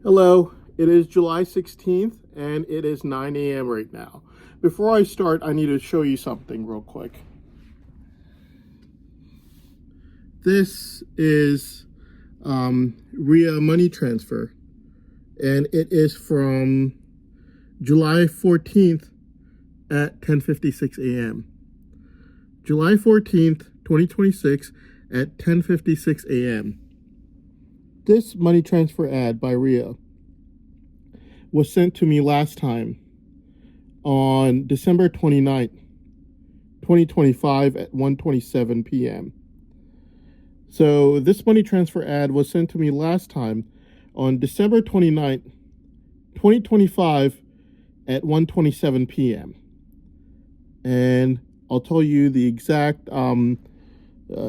Hello, it is July 16th and it is 9 a.m. right now. Before I start, I need to show you something real quick. This is RIA money transfer, and it is from July 14th at 10:56 a.m. July 14th, 2026 at 10:56 a.m. This money transfer ad by RIA was sent to me last time on December 29th, 2025 at 1:27 p.m. So this money transfer ad was sent to me last time on December 29th, 2025 at 1:27 p.m. And I'll tell you the exact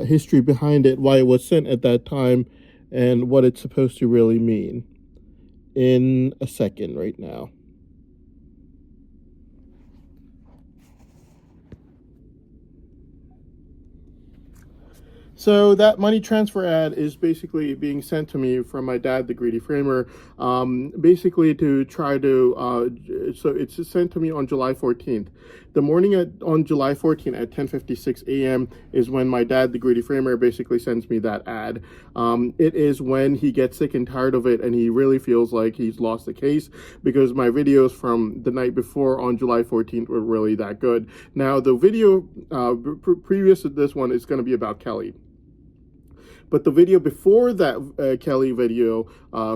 history behind it, why it was sent at that time, and what it's supposed to really mean in a second right now. So that money transfer ad is basically being sent to me from my dad, the Greedy Framer, basically to try to, so it's sent to me on July 14th. The morning on July 14th at 10:56 a.m. is when my dad, the Greedy Framer, basically sends me that ad. It is when he gets sick and tired of it and he really feels like he's lost the case, because my videos from the night before on July 14th were really that good. Now, the video previous to this one is going to be about Kelly. But the video before that Kelly video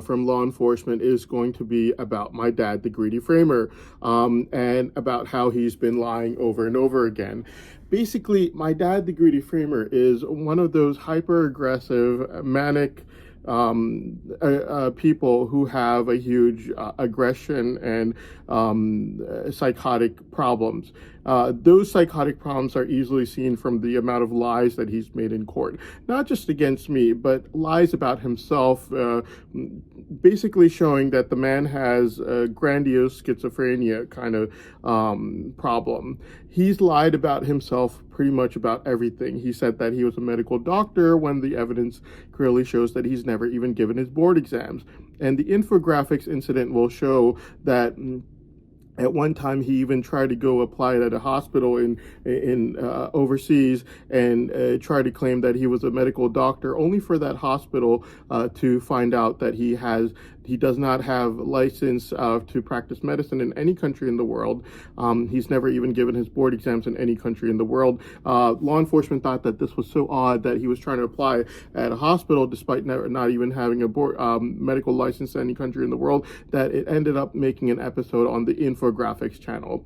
from law enforcement is going to be about my dad, the Greedy Framer, and about how he's been lying over and over again. Basically, my dad, the Greedy Framer, is one of those hyper-aggressive, manic people who have a huge aggression and psychotic problems. Those psychotic problems are easily seen from the amount of lies that he's made in court, not just against me, but lies about himself, basically showing that the man has a grandiose schizophrenia kind of problem. He's lied about himself pretty much about everything. He said that he was a medical doctor when the evidence clearly shows that he's never even given his board exams. And the infographics incident will show that at one time, he even tried to go apply at a hospital in overseas and try to claim that he was a medical doctor, only for that hospital to find out that he does not have license to practice medicine in any country in the world. He's never even given his board exams in any country in the world. Law enforcement thought that this was so odd that he was trying to apply at a hospital despite not even having a board medical license in any country in the world, that it ended up making an episode on the infographics channel.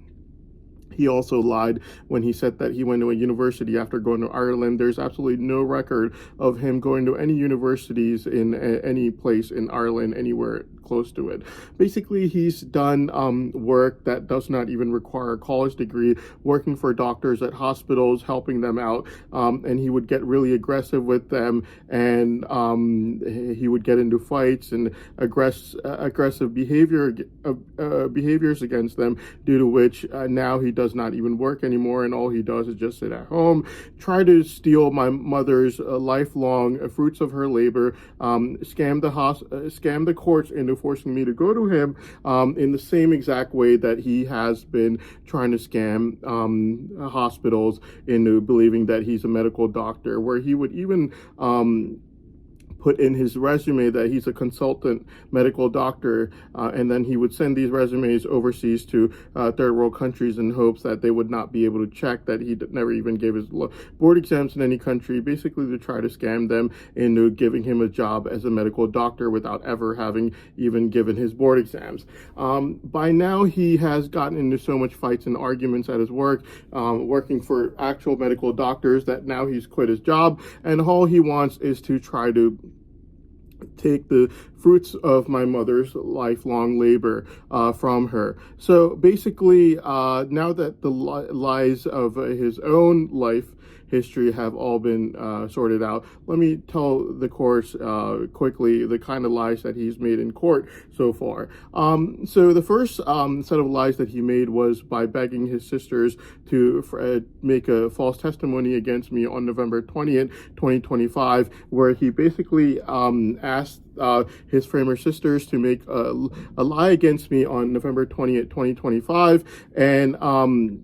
He also lied when he said that he went to a university after going to Ireland. There's absolutely no record of him going to any universities in any place in Ireland, anywhere close to it. Basically, he's done work that does not even require a college degree, working for doctors at hospitals, helping them out, and he would get really aggressive with them, and he would get into fights and aggressive behaviors against them, due to which now he does not even work anymore, and all he does is just sit at home, try to steal my mother's lifelong fruits of her labor, scam the courts into forcing me to go to him, in the same exact way that he has been trying to scam hospitals into believing that he's a medical doctor, where he would even put in his resume that he's a consultant medical doctor, and then he would send these resumes overseas to third world countries in hopes that they would not be able to check that he never even gave his board exams in any country, basically to try to scam them into giving him a job as a medical doctor without ever having even given his board exams. By now, he has gotten into so much fights and arguments at his work, working for actual medical doctors, that now he's quit his job, and all he wants is to try to take the fruits of my mother's lifelong labor from her. So basically, now that the lies of his own life history have all been sorted out, let me tell the courts quickly the kind of lies that he's made in court so far. So the first set of lies that he made was by begging his sisters to make a false testimony against me on November 20th, 2025, where he basically asked his framer sisters to make a lie against me on November 20th, 2025, and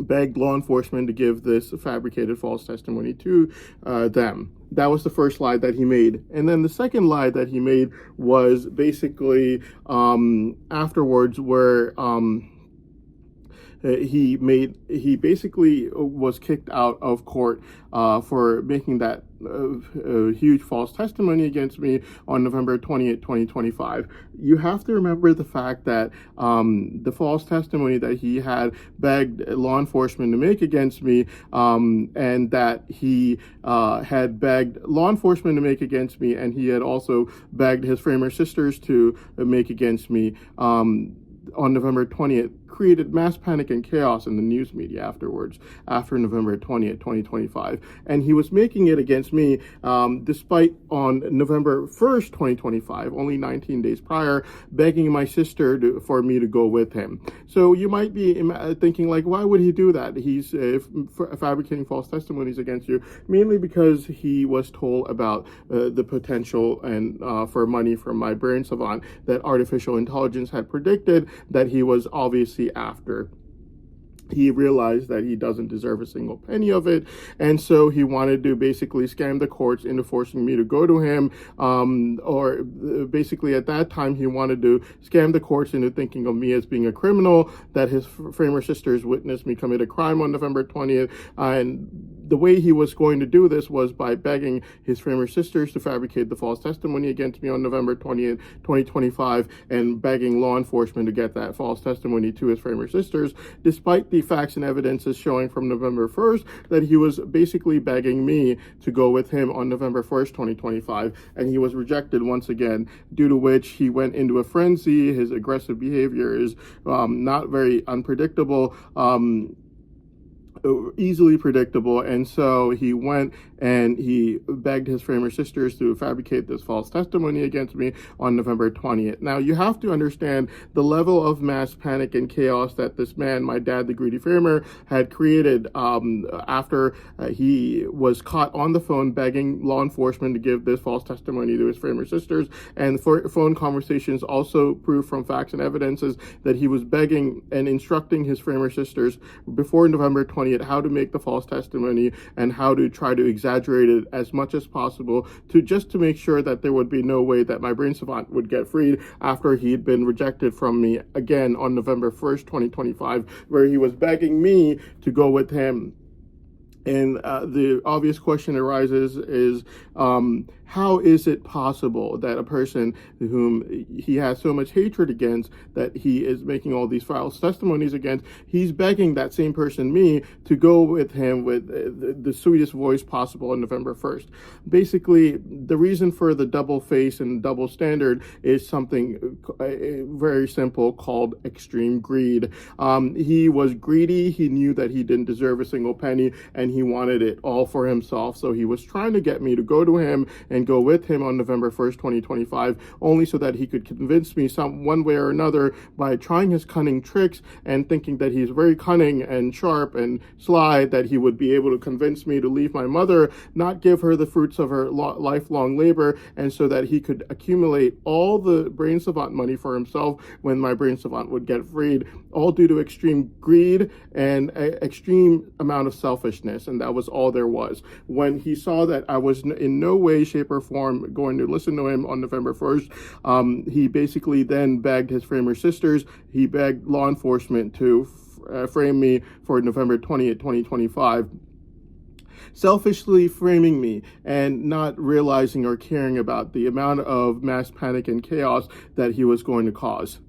begged law enforcement to give this fabricated false testimony to them. That was the first lie that he made. And then the second lie that he made was basically afterwards, where he basically was kicked out of court for making that huge false testimony against me on November 20th, 2025. You have to remember the fact that the false testimony that he had begged law enforcement to make against me, and that he had begged law enforcement to make against me, and he had also begged his framer sisters to make against me on November 20th, created mass panic and chaos in the news media afterwards, after November 20th, 2025. And he was making it against me despite on November 1st, 2025, only 19 days prior, begging my sister for me to go with him. So you might be thinking, like, why would he do that? He's fabricating false testimonies against you, mainly because he was told about the potential and for money from my brain savant that artificial intelligence had predicted that he was obviously after. He realized that he doesn't deserve a single penny of it, and so he wanted to basically scam the courts into forcing me to go to him, or basically at that time he wanted to scam the courts into thinking of me as being a criminal, that his framer sisters witnessed me commit a crime on November 20th, and the way he was going to do this was by begging his framer sisters to fabricate the false testimony against me on November 20th, 2025, and begging law enforcement to get that false testimony to his framer sisters, despite the facts and evidences showing from November 1st that he was basically begging me to go with him on November 1st, 2025, and he was rejected once again, due to which he went into a frenzy. His aggressive behavior is not very unpredictable, easily predictable, and so he went and he begged his framer sisters to fabricate this false testimony against me on November 20th. Now, you have to understand the level of mass panic and chaos that this man, my dad, the greedy framer, had created after he was caught on the phone begging law enforcement to give this false testimony to his framer sisters. And phone conversations also prove from facts and evidences that he was begging and instructing his framer sisters before November 20th how to make the false testimony and how to try to exaggerate it as much as possible, to just to make sure that there would be no way that my brain savant would get freed after he'd been rejected from me again on November 1st, 2025, where he was begging me to go with him. And the obvious question arises is, how is it possible that a person whom he has so much hatred against, that he is making all these false testimonies against, he's begging that same person, me, to go with him with the sweetest voice possible on November 1st? Basically, the reason for the double face and double standard is something very simple called extreme greed. He was greedy. He knew that he didn't deserve a single penny, and he wanted it all for himself. So he was trying to get me to go to him and go with him on November 1st, 2025, only so that he could convince me one way or another by trying his cunning tricks and thinking that he's very cunning and sharp and sly, that he would be able to convince me to leave my mother, not give her the fruits of her lifelong labor, and so that he could accumulate all the brain savant money for himself when my brain savant would get freed, all due to extreme greed and extreme amount of selfishness. And that was all there was. When he saw that I was in no way, shape, or form going to listen to him on November 1st, he basically then begged his framer sisters, he begged law enforcement to frame me for November 20th, 2025. Selfishly framing me and not realizing or caring about the amount of mass panic and chaos that he was going to cause.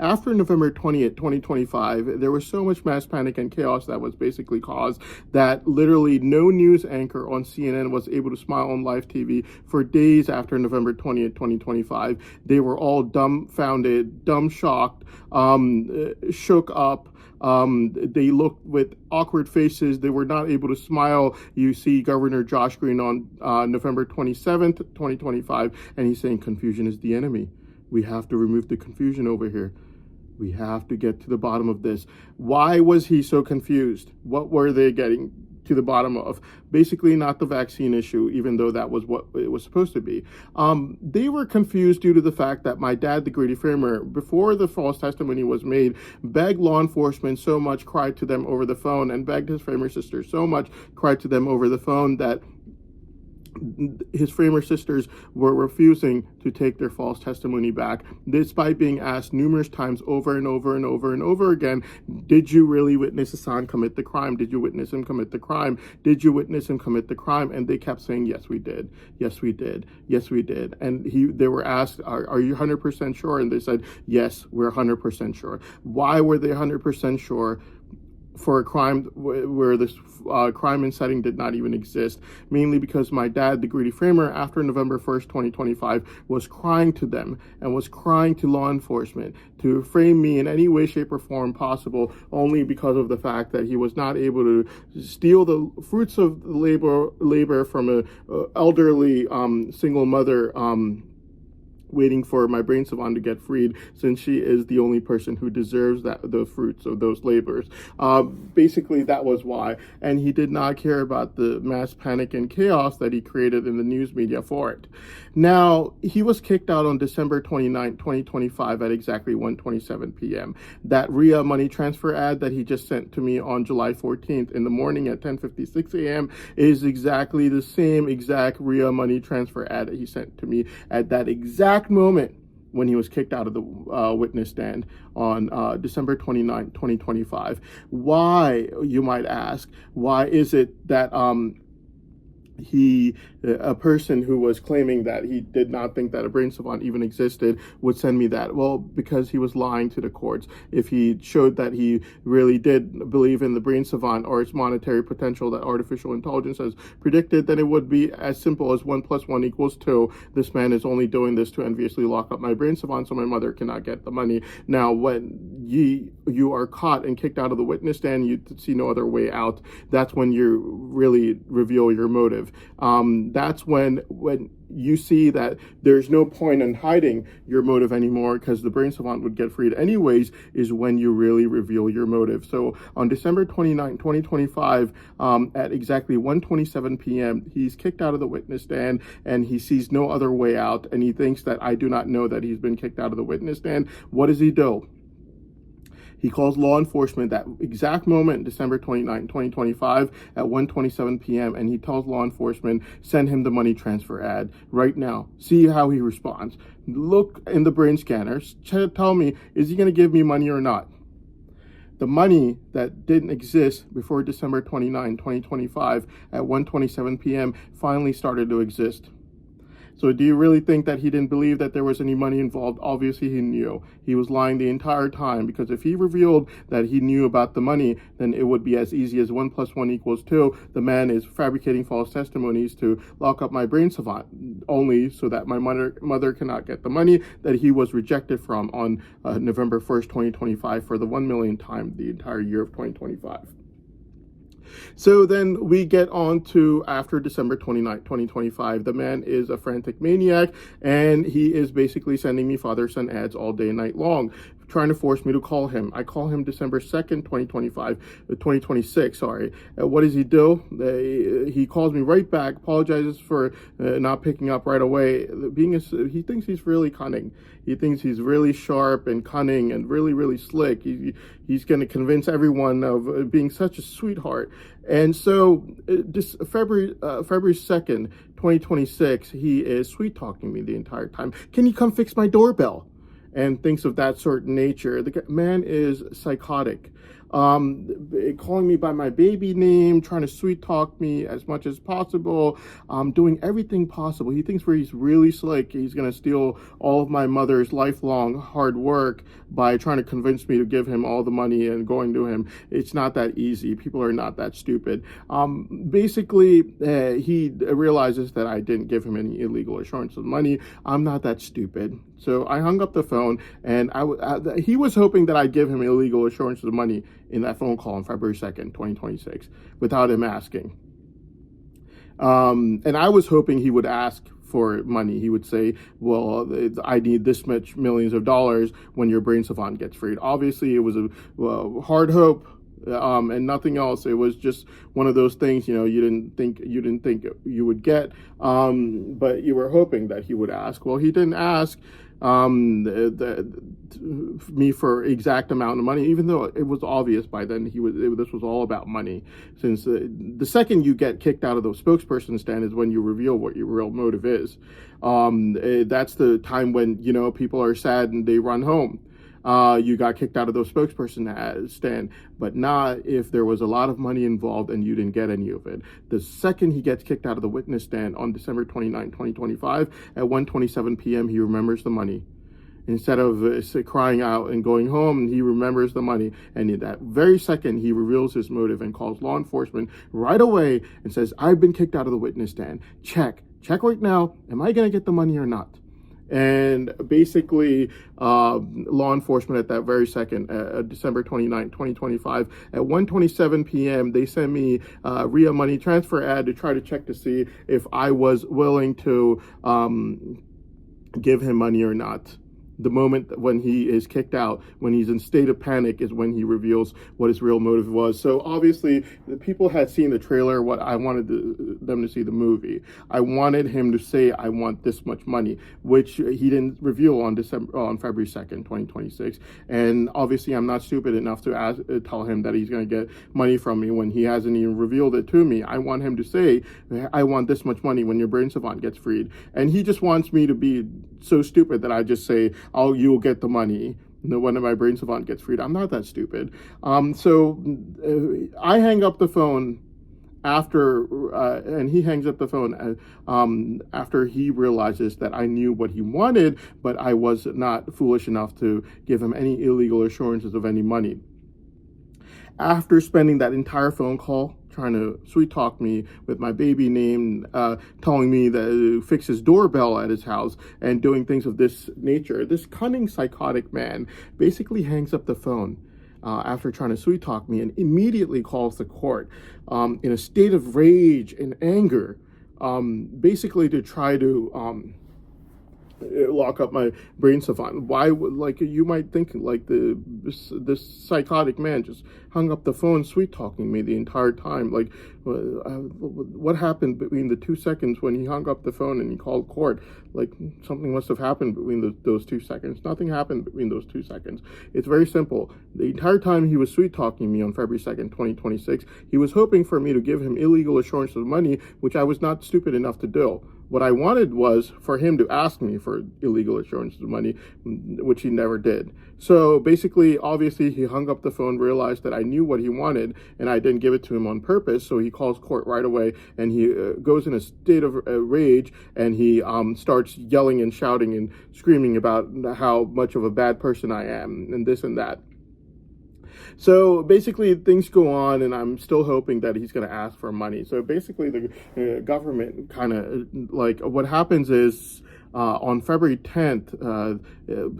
After November 20th, 2025, there was so much mass panic and chaos that was basically caused that literally no news anchor on CNN was able to smile on live TV for days after November 20th, 2025. They were all dumbfounded, shocked, shook up. They looked with awkward faces. They were not able to smile. You see Governor Josh Green on November 27th, 2025, and he's saying confusion is the enemy. We have to remove the confusion over here. We have to get to the bottom of this. Why was he so confused? What were they getting to the bottom of. Basically, not the vaccine issue, even though that was what it was supposed to be. They were confused due to the fact that my dad, the greedy framer, before the false testimony was made, begged law enforcement so much, cried to them over the phone, and begged his framer sister so much, cried to them over the phone, that his framer sisters were refusing to take their false testimony back, despite being asked numerous times over and over and over and over again, did you really witness Hassan commit the crime? Did you witness him commit the crime? Did you witness him commit the crime? And they kept saying, yes, we did. Yes, we did. Yes, we did. And they were asked, are you 100% sure? And they said, yes, we're 100% sure. Why were they 100% sure? For a crime where this crime and setting did not even exist, mainly because my dad, the greedy framer, after November 1st, 2025, was crying to them and was crying to law enforcement to frame me in any way, shape, or form possible, only because of the fact that he was not able to steal the fruits of labor from a elderly single mother, waiting for my brain savant to get freed, since she is the only person who deserves the fruits of those labors. Basically, that was why. And he did not care about the mass panic and chaos that he created in the news media for it. Now, he was kicked out on December 29, 2025 at exactly 1:27 p.m. That RIA money transfer ad that he just sent to me on July 14th in the morning at 10:56 a.m. is exactly the same exact RIA money transfer ad that he sent to me at that exact moment when he was kicked out of the witness stand on December 29, 2025. Why, you might ask, why is it that a person who was claiming that he did not think that a brain savant even existed would send me that? Well, because he was lying to the courts. If he showed that he really did believe in the brain savant or its monetary potential that artificial intelligence has predicted, then it would be as simple as 1 + 1 = 2. This man is only doing this to enviously lock up my brain savant so my mother cannot get the money. Now, when you are caught and kicked out of the witness stand, you see no other way out. That's when you really reveal your motive. That's when you see that there's no point in hiding your motive anymore, because the brain savant would get freed anyways, is when you really reveal your motive. So on December 29, 2025, at exactly 1:27 p.m., he's kicked out of the witness stand, and he sees no other way out, and he thinks that I do not know that he's been kicked out of the witness stand. What does he do? He calls law enforcement that exact moment, December 29, 2025, at 1:27 p.m., and he tells law enforcement, send him the money transfer ad right now. See how he responds. Look in the brain scanners. Tell me, is he going to give me money or not? The money that didn't exist before December 29, 2025, at 1:27 p.m., finally started to exist. So do you really think that he didn't believe that there was any money involved? Obviously he knew. He was lying the entire time, because if he revealed that he knew about the money, then it would be as easy as 1 + 1 = 2. The man is fabricating false testimonies to lock up my brain savant, only so that my mother cannot get the money that he was rejected from on November 1st, 2025 for the 1 millionth time the entire year of 2025. So then we get on to after December 29, 2025. The man is a frantic maniac, and he is basically sending me father-son ads all day and night long, trying to force me to call him. I call him December 2nd, 2026, sorry. What does he do? He calls me right back, apologizes for not picking up right away. He thinks he's really cunning. He thinks he's really sharp and cunning and really, really slick. He's going to convince everyone of being such a sweetheart. And so this February 2nd, 2026, he is sweet-talking me the entire time. Can you come fix my doorbell? And things of that sort of nature. The man is psychotic. Calling me by my baby name, trying to sweet talk me as much as possible, doing everything possible. He thinks he's really slick. He's going to steal all of my mother's lifelong hard work by trying to convince me to give him all the money and going to him. It's not that easy. People are not that stupid. Basically, he realizes that I didn't give him any illegal assurance of money. I'm not that stupid. So I hung up the phone, and he was hoping that I'd give him illegal assurance of money in that phone call on February 2nd, 2026, without him asking. And I was hoping he would ask for money. He would say, well, I need this much millions of dollars when your brain savant gets freed. Obviously, it was a hard hope, and nothing else. It was just one of those things, you didn't think you would get, but you were hoping that he would ask. Well, he didn't ask me for exact amount of money, even though it was obvious by then this was all about money. Since the second you get kicked out of the spokesperson stand is when you reveal what your real motive is. That's the time when people are sad and they run home. You got kicked out of the spokesperson stand, but not if there was a lot of money involved and you didn't get any of it. The second he gets kicked out of the witness stand on December 29, 2025 at 1:27 p.m., he remembers the money. Instead of crying out and going home, he remembers the money. And in that very second, he reveals his motive and calls law enforcement right away and says, "I've been kicked out of the witness stand. Check right now. Am I going to get the money or not?" And basically, law enforcement at that very second, December 29, 2025, at 1:27 p.m., they sent me a RIA money transfer ad to try to check to see if I was willing to give him money or not. The moment when he is kicked out, when he's in state of panic, is when he reveals what his real motive was. So obviously, the people had seen the trailer. What I wanted them to see the movie. I wanted him to say, "I want this much money," which he didn't reveal on February 2nd, 2026. And obviously, I'm not stupid enough to tell him that he's going to get money from me when he hasn't even revealed it to me. I want him to say, "I want this much money" when your brain savant gets freed. And he just wants me to be so stupid that I just say, "Oh, you'll get the money." No, when my brain savant gets freed. I'm not that stupid. So I hang up the phone after, and he hangs up the phone after he realizes that I knew what he wanted, but I was not foolish enough to give him any illegal assurances of any money. After spending that entire phone call trying to sweet talk me with my baby name, telling me that fix his doorbell at his house and doing things of this nature, this cunning psychotic man basically hangs up the phone after trying to sweet talk me and immediately calls the court in a state of rage and anger, basically to try to lock up my brain savant. Why would, like, you might think like this psychotic man just hung up the phone sweet talking me the entire time. Like, what happened between the 2 seconds when he hung up the phone and he called court? Like, something must have happened between those 2 seconds. Nothing happened between those 2 seconds. It's very simple. The entire time he was sweet talking me on February 2nd, 2026, he was hoping for me to give him illegal assurance of money, which I was not stupid enough to do. What I wanted was for him to ask me for illegal assurance of money, which he never did. So basically, obviously, he hung up the phone, realized that I knew what he wanted, and I didn't give it to him on purpose. So he calls court right away, and he goes in a state of rage, and he starts yelling and shouting and screaming about how much of a bad person I am, and this and that. So basically, things go on, and I'm still hoping that he's going to ask for money. So basically, the government kind of, like, what happens is on February 10th,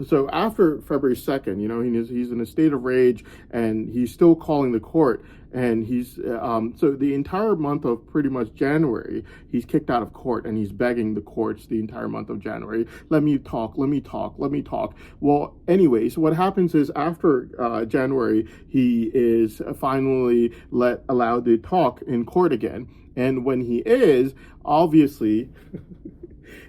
so after February 2nd, he's in a state of rage, and he's still calling the court. And he's, so the entire month of pretty much January, he's kicked out of court, and he's begging the courts the entire month of January, let me talk. Well, anyways, what happens is after January, he is finally allowed to talk in court again. And when he is, obviously,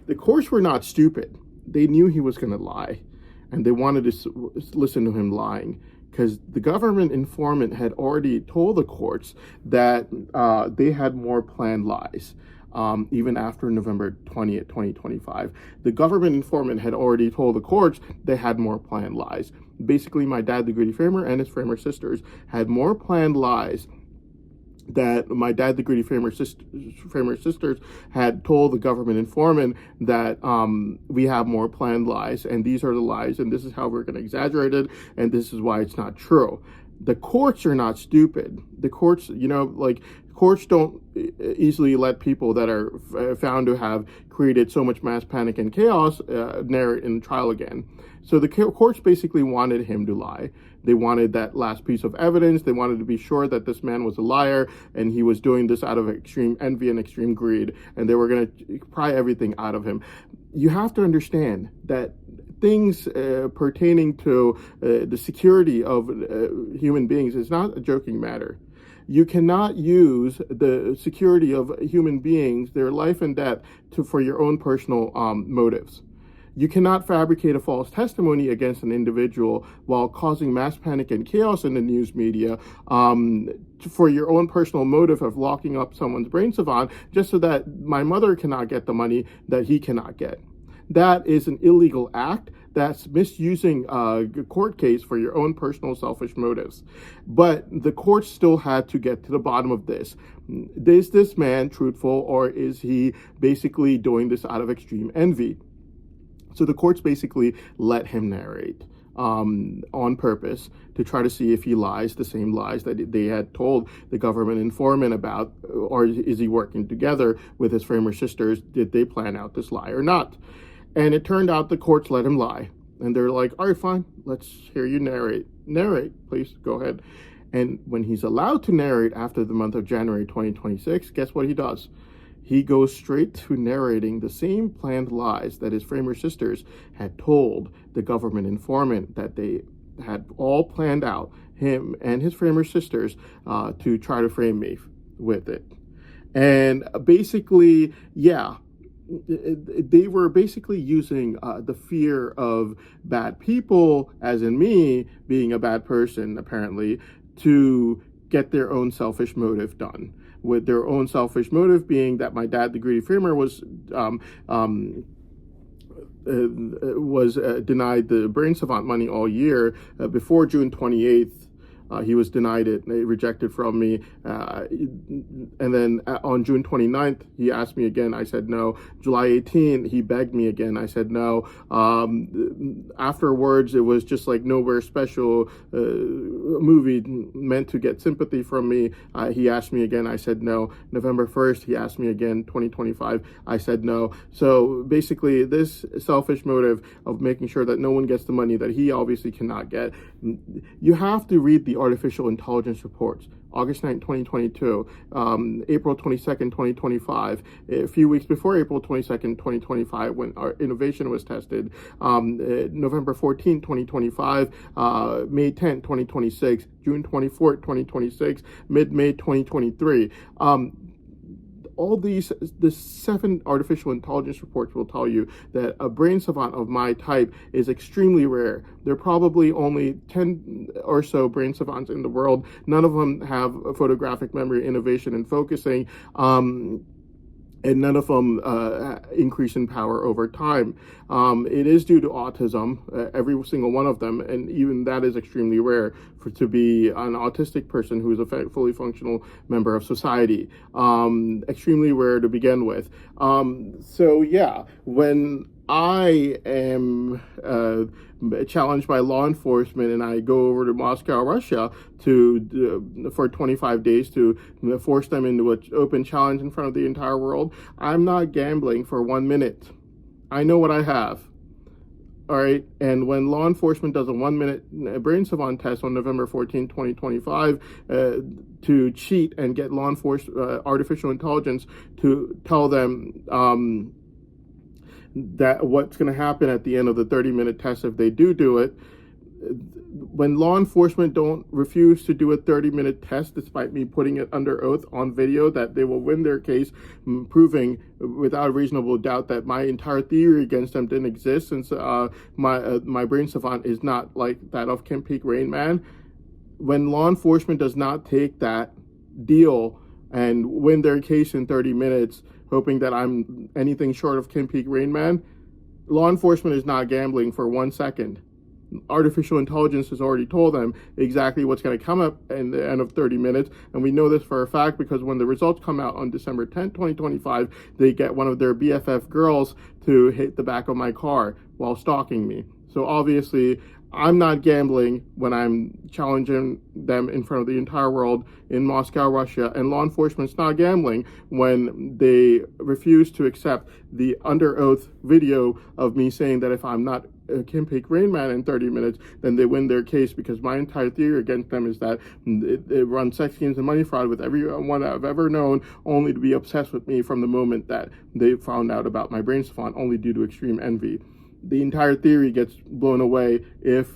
the courts were not stupid. They knew he was going to lie, and they wanted to listen to him lying. Because the government informant had already told the courts that they had more planned lies, even after November 20th, 2025. The government informant had already told the courts they had more planned lies. Basically, my dad, the Greedy Framer, and his Framer sisters had more planned lies that my dad, the Greedy Framer sisters, had told the government informant that we have more planned lies, and these are the lies, and this is how we're going to exaggerate it, and this is why it's not true. The courts are not stupid. The courts, courts don't easily let people that are found to have created so much mass panic and chaos narrate in trial again. So the courts basically wanted him to lie. They wanted that last piece of evidence. They wanted to be sure that this man was a liar, and he was doing this out of extreme envy and extreme greed, and they were going to pry everything out of him. You have to understand that things pertaining to the security of human beings is not a joking matter. You cannot use the security of human beings, their life and death, for your own personal motives. You cannot fabricate a false testimony against an individual while causing mass panic and chaos in the news media for your own personal motive of locking up someone's brain savant just so that my mother cannot get the money that he cannot get. That is an illegal act. That's misusing a court case for your own personal selfish motives. But the court still had to get to the bottom of this. Is this man truthful, or is he basically doing this out of extreme envy? So the courts basically let him narrate on purpose to try to see if he lies the same lies that they had told the government informant about, or is he working together with his Framer sisters? Did they plan out this lie or not? And it turned out the courts let him lie. And they're like, all right, fine, let's hear you narrate. Narrate, please, go ahead. And when he's allowed to narrate after the month of January 2026, guess what he does? He goes straight to narrating the same planned lies that his Framer sisters had told the government informant that they had all planned out, him and his Framer sisters, to try to frame me with it. And basically, yeah, they were basically using the fear of bad people, as in me being a bad person, apparently, to get their own selfish motive done. With their own selfish motive being that my dad, the greedy Framer, was denied the brain savant money all year. Before June 28th, he was denied it, rejected from me. And then on June 29th, he asked me again. I said no. July 18th, he begged me again. I said no. Afterwards, it was just like Nowhere Special movie meant to get sympathy from me. He asked me again. I said no. November 1st, he asked me again, 2025. I said no. So basically, this selfish motive of making sure that no one gets the money that he obviously cannot get. You have to read the artificial intelligence reports. August 9, 2022, April 22nd, 2025, a few weeks before April 22nd, 2025, when our innovation was tested, November 14, 2025, May 10, 2026, June 24, 2026, mid-May 2023. All the 7 artificial intelligence reports will tell you that a brain savant of my type is extremely rare. There are probably only 10 or so brain savants in the world. None of them have a photographic memory, innovation, and focusing. And none of them increase in power over time. It is due to autism, every single one of them, and even that is extremely rare to be an autistic person who is a fully functional member of society. Extremely rare to begin with. So yeah, when I am challenged by law enforcement and I go over to Moscow, Russia for 25 days to force them into an open challenge in front of the entire world, I'm not gambling for 1 minute. I know what I have. All right, and when law enforcement does a 1-minute brain savant test on November 14, 2025, to cheat and get law enforcement artificial intelligence to tell them that what's going to happen at the end of the 30-minute test if they do it, when law enforcement don't refuse to do a 30-minute test, despite me putting it under oath on video that they will win their case, proving without reasonable doubt that my entire theory against them didn't exist, since my brain savant is not like that of Kim Peek Rain Man. When law enforcement does not take that deal and win their case in 30 minutes, hoping that I'm anything short of Kim Peek Rain Man, law enforcement is not gambling for 1 second. Artificial intelligence has already told them exactly what's going to come up in the end of 30 minutes. And we know this for a fact because when the results come out on December 10th, 2025, they get one of their BFF girls to hit the back of my car while stalking me. So obviously, I'm not gambling when I'm challenging them in front of the entire world in Moscow, Russia, and law enforcement's not gambling when they refuse to accept the under oath video of me saying that if I'm not Kim Peek Rain Man in 30 minutes, then they win their case, because my entire theory against them is that it runs sex games and money fraud with everyone I've ever known, only to be obsessed with me from the moment that they found out about my brain savant, only due to extreme envy. the entire theory gets blown away if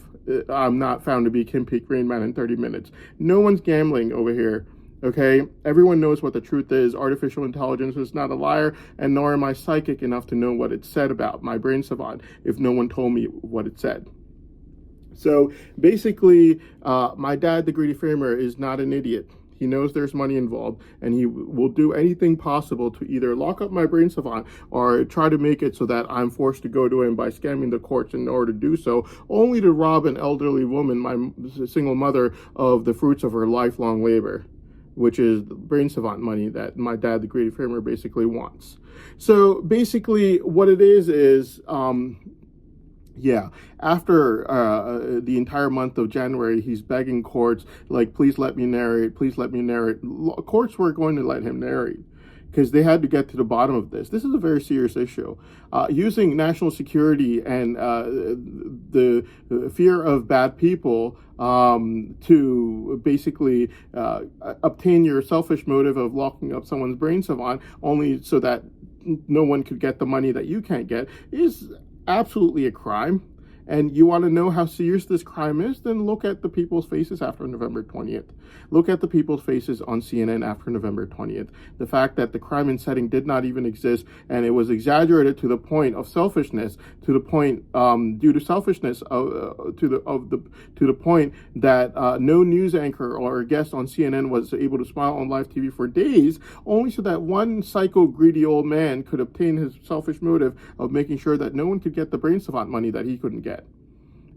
I'm not found to be Kim Peek Rain Man in 30 minutes. No one's gambling over here. Okay, everyone knows what the truth is. Artificial intelligence is not a liar, and nor am I psychic enough to know what it said about my brain savant if no one told me what it said. So basically, my dad, the greedy framer, is not an idiot. He knows there's money involved, and he will do anything possible to either lock up my brain savant or try to make it so that I'm forced to go to him by scamming the courts in order to do so, only to rob an elderly woman, my single mother, of the fruits of her lifelong labor, which is brain savant money that my dad, the greedy framer, basically wants. So basically what it is, yeah, after the entire month of January, he's begging courts, like, please let me narrate, please let me narrate. Courts were going to let him narrate because they had to get to the bottom of this. This is a very serious issue. Using national security and the fear of bad people to basically obtain your selfish motive of locking up someone's brain savant only so that no one could get the money that you can't get is absolutely a crime. And you want to know how serious this crime is? Then look at the people's faces after November 20th. Look at the people's faces on CNN after November 20th. The fact that the crime and setting did not even exist, and it was exaggerated to the point of selfishness, to the point due to selfishness to the point that no news anchor or guest on CNN was able to smile on live TV for days, only so that one psycho greedy old man could obtain his selfish motive of making sure that no one could get the brain savant money that he couldn't get.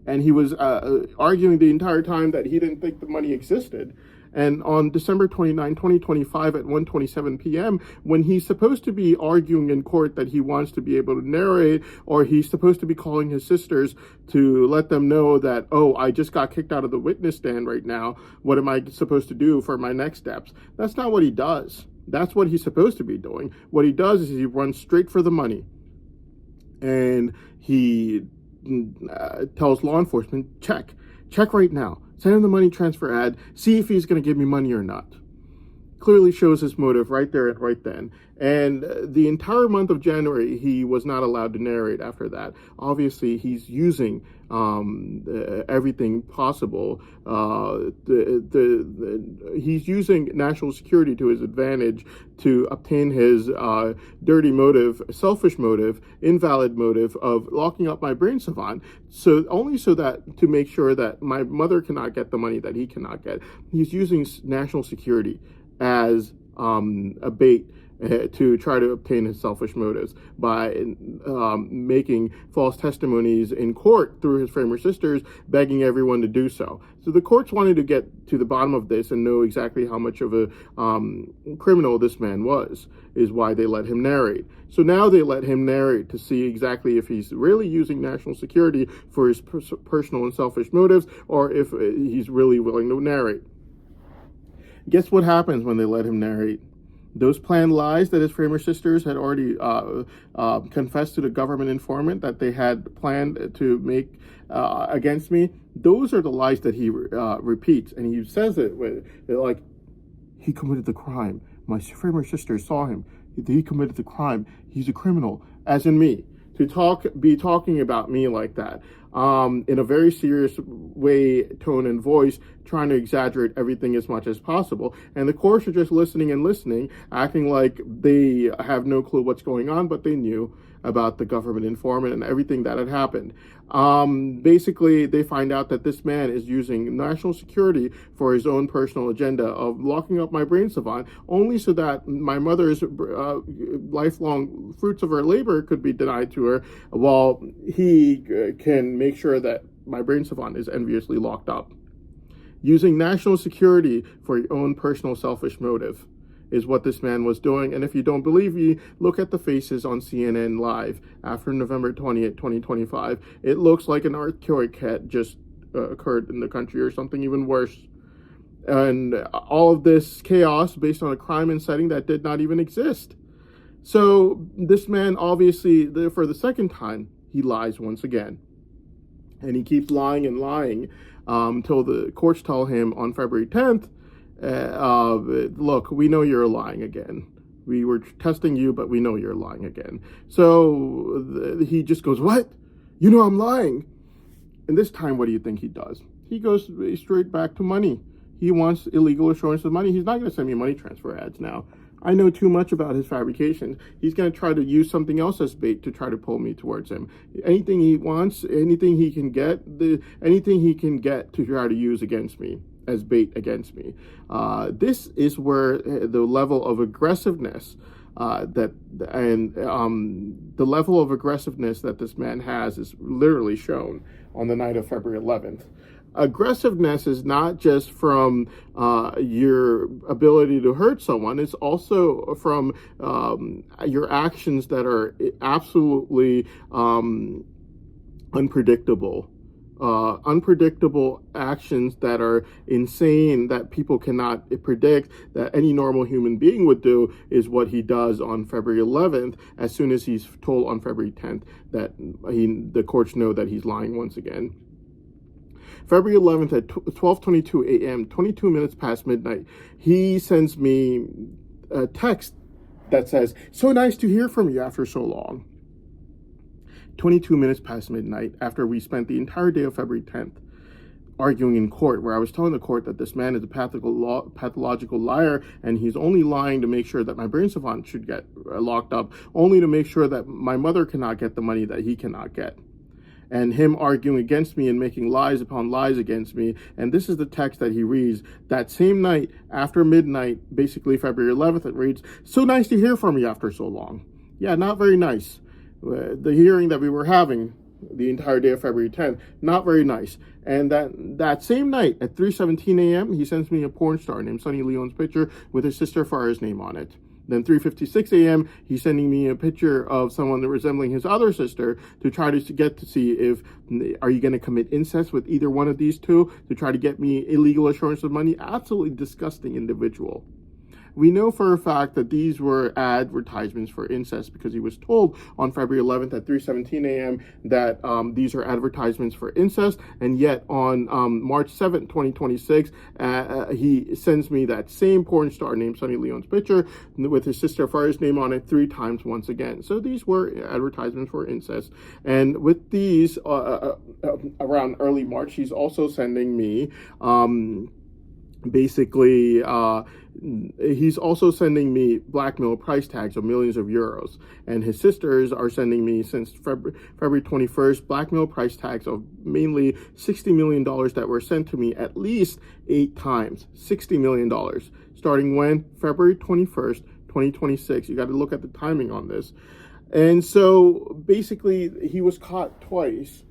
And he was arguing the entire time that he didn't think the money existed. And on December 29, 2025 at 1:27 p.m., when he's supposed to be arguing in court that he wants to be able to narrate, or he's supposed to be calling his sisters to let them know that, oh, I just got kicked out of the witness stand right now, what am I supposed to do for my next steps? That's not what he does. That's what he's supposed to be doing. What he does is he runs straight for the money. And he tells law enforcement, check right now, send him the money transfer ad, see if he's going to give me money or not. Clearly shows his motive right there and right then. And the entire month of January, he was not allowed to narrate after that. Obviously, he's using everything possible. He's using national security to his advantage to obtain his dirty motive, selfish motive, invalid motive of locking up my brain savant, so only so that to make sure that my mother cannot get the money that he cannot get. He's using national security as a bait to try to obtain his selfish motives by making false testimonies in court through his framer sisters, begging everyone to do so. So the courts wanted to get to the bottom of this and know exactly how much of a criminal this man was, is why they let him narrate. So now they let him narrate to see exactly if he's really using national security for his personal and selfish motives, or if he's really willing to narrate. Guess what happens when they let him narrate? Those planned lies that his framer sisters had already confessed to the government informant that they had planned to make against me, those are the lies that he repeats. And he says it with, like, he committed the crime. My framer sisters saw him. He committed the crime. He's a criminal, as in me. To be talking about me like that, in a very serious way, tone and voice, trying to exaggerate everything as much as possible. And the courts are just listening, acting like they have no clue what's going on, but they knew about the government informant and everything that had happened. Basically, they find out that this man is using national security for his own personal agenda of locking up my brain savant, only so that my mother's lifelong fruits of her labor could be denied to her, while he can make sure that my brain savant is enviously locked up. Using national security for your own personal selfish motive is what this man was doing. And if you don't believe me, look at the faces on CNN Live after November 20th, 2025. It looks like an earthquake had just occurred in the country, or something even worse. And all of this chaos based on a crime and setting that did not even exist. So this man, obviously, for the second time, he lies once again. And he keeps lying and lying until the courts tell him on February 10th, look, we know you're lying again. We were testing you, but we know you're lying again. So he just goes, what? You know I'm lying. And this time, what do you think he does? He goes straight back to money. He wants illegal assurance of money. He's not going to send me money transfer ads now. I know too much about his fabrications. He's going to try to use something else as bait to try to pull me towards him. Anything he wants, anything he can get, anything he can get to try to use against me, as bait against me. This is where the level of aggressiveness the level of aggressiveness that this man has is literally shown on the night of February 11th. Aggressiveness is not just from your ability to hurt someone, it's also from your actions that are absolutely unpredictable. Unpredictable actions that are insane, that people cannot predict, that any normal human being would do, is what he does on February 11th, as soon as he's told on February 10th that the courts know that he's lying once again. February 11th at 12:22 a.m., 22 minutes past midnight, he sends me a text that says, "So nice to hear from you after so long." 22 minutes past midnight, after we spent the entire day of February 10th arguing in court, where I was telling the court that this man is a pathological liar, and he's only lying to make sure that my brain savant should get locked up, only to make sure that my mother cannot get the money that he cannot get. And him arguing against me and making lies upon lies against me. And this is the text that he reads that same night after midnight, basically February 11th. It reads, "So nice to hear from you after so long." Yeah, not very nice. The hearing that we were having the entire day of February 10th, not very nice. And that same night at 3:17 a.m., he sends me a porn star named Sunny Leon's picture with his sister Farah's name on it. Then 3:56 a.m., he's sending me a picture of someone resembling his other sister to try to get to see if, are you going to commit incest with either one of these two, to try to get me illegal assurance of money. Absolutely disgusting individual. We know for a fact that these were advertisements for incest, because he was told on February 11th at 3:17 a.m. that these are advertisements for incest, and yet on March 7th, 2026, he sends me that same porn star named Sunny Leon's picture with his sister Farah's name on it 3 times once again. So these were advertisements for incest. And with these, around early March, he's also sending me he's also sending me blackmail price tags of millions of euros, and his sisters are sending me, since February 21st, blackmail price tags of mainly $60 million that were sent to me at least 8 times. $60 million. Starting when? February 21st, 2026. You got to look at the timing on this. And so basically he was caught twice.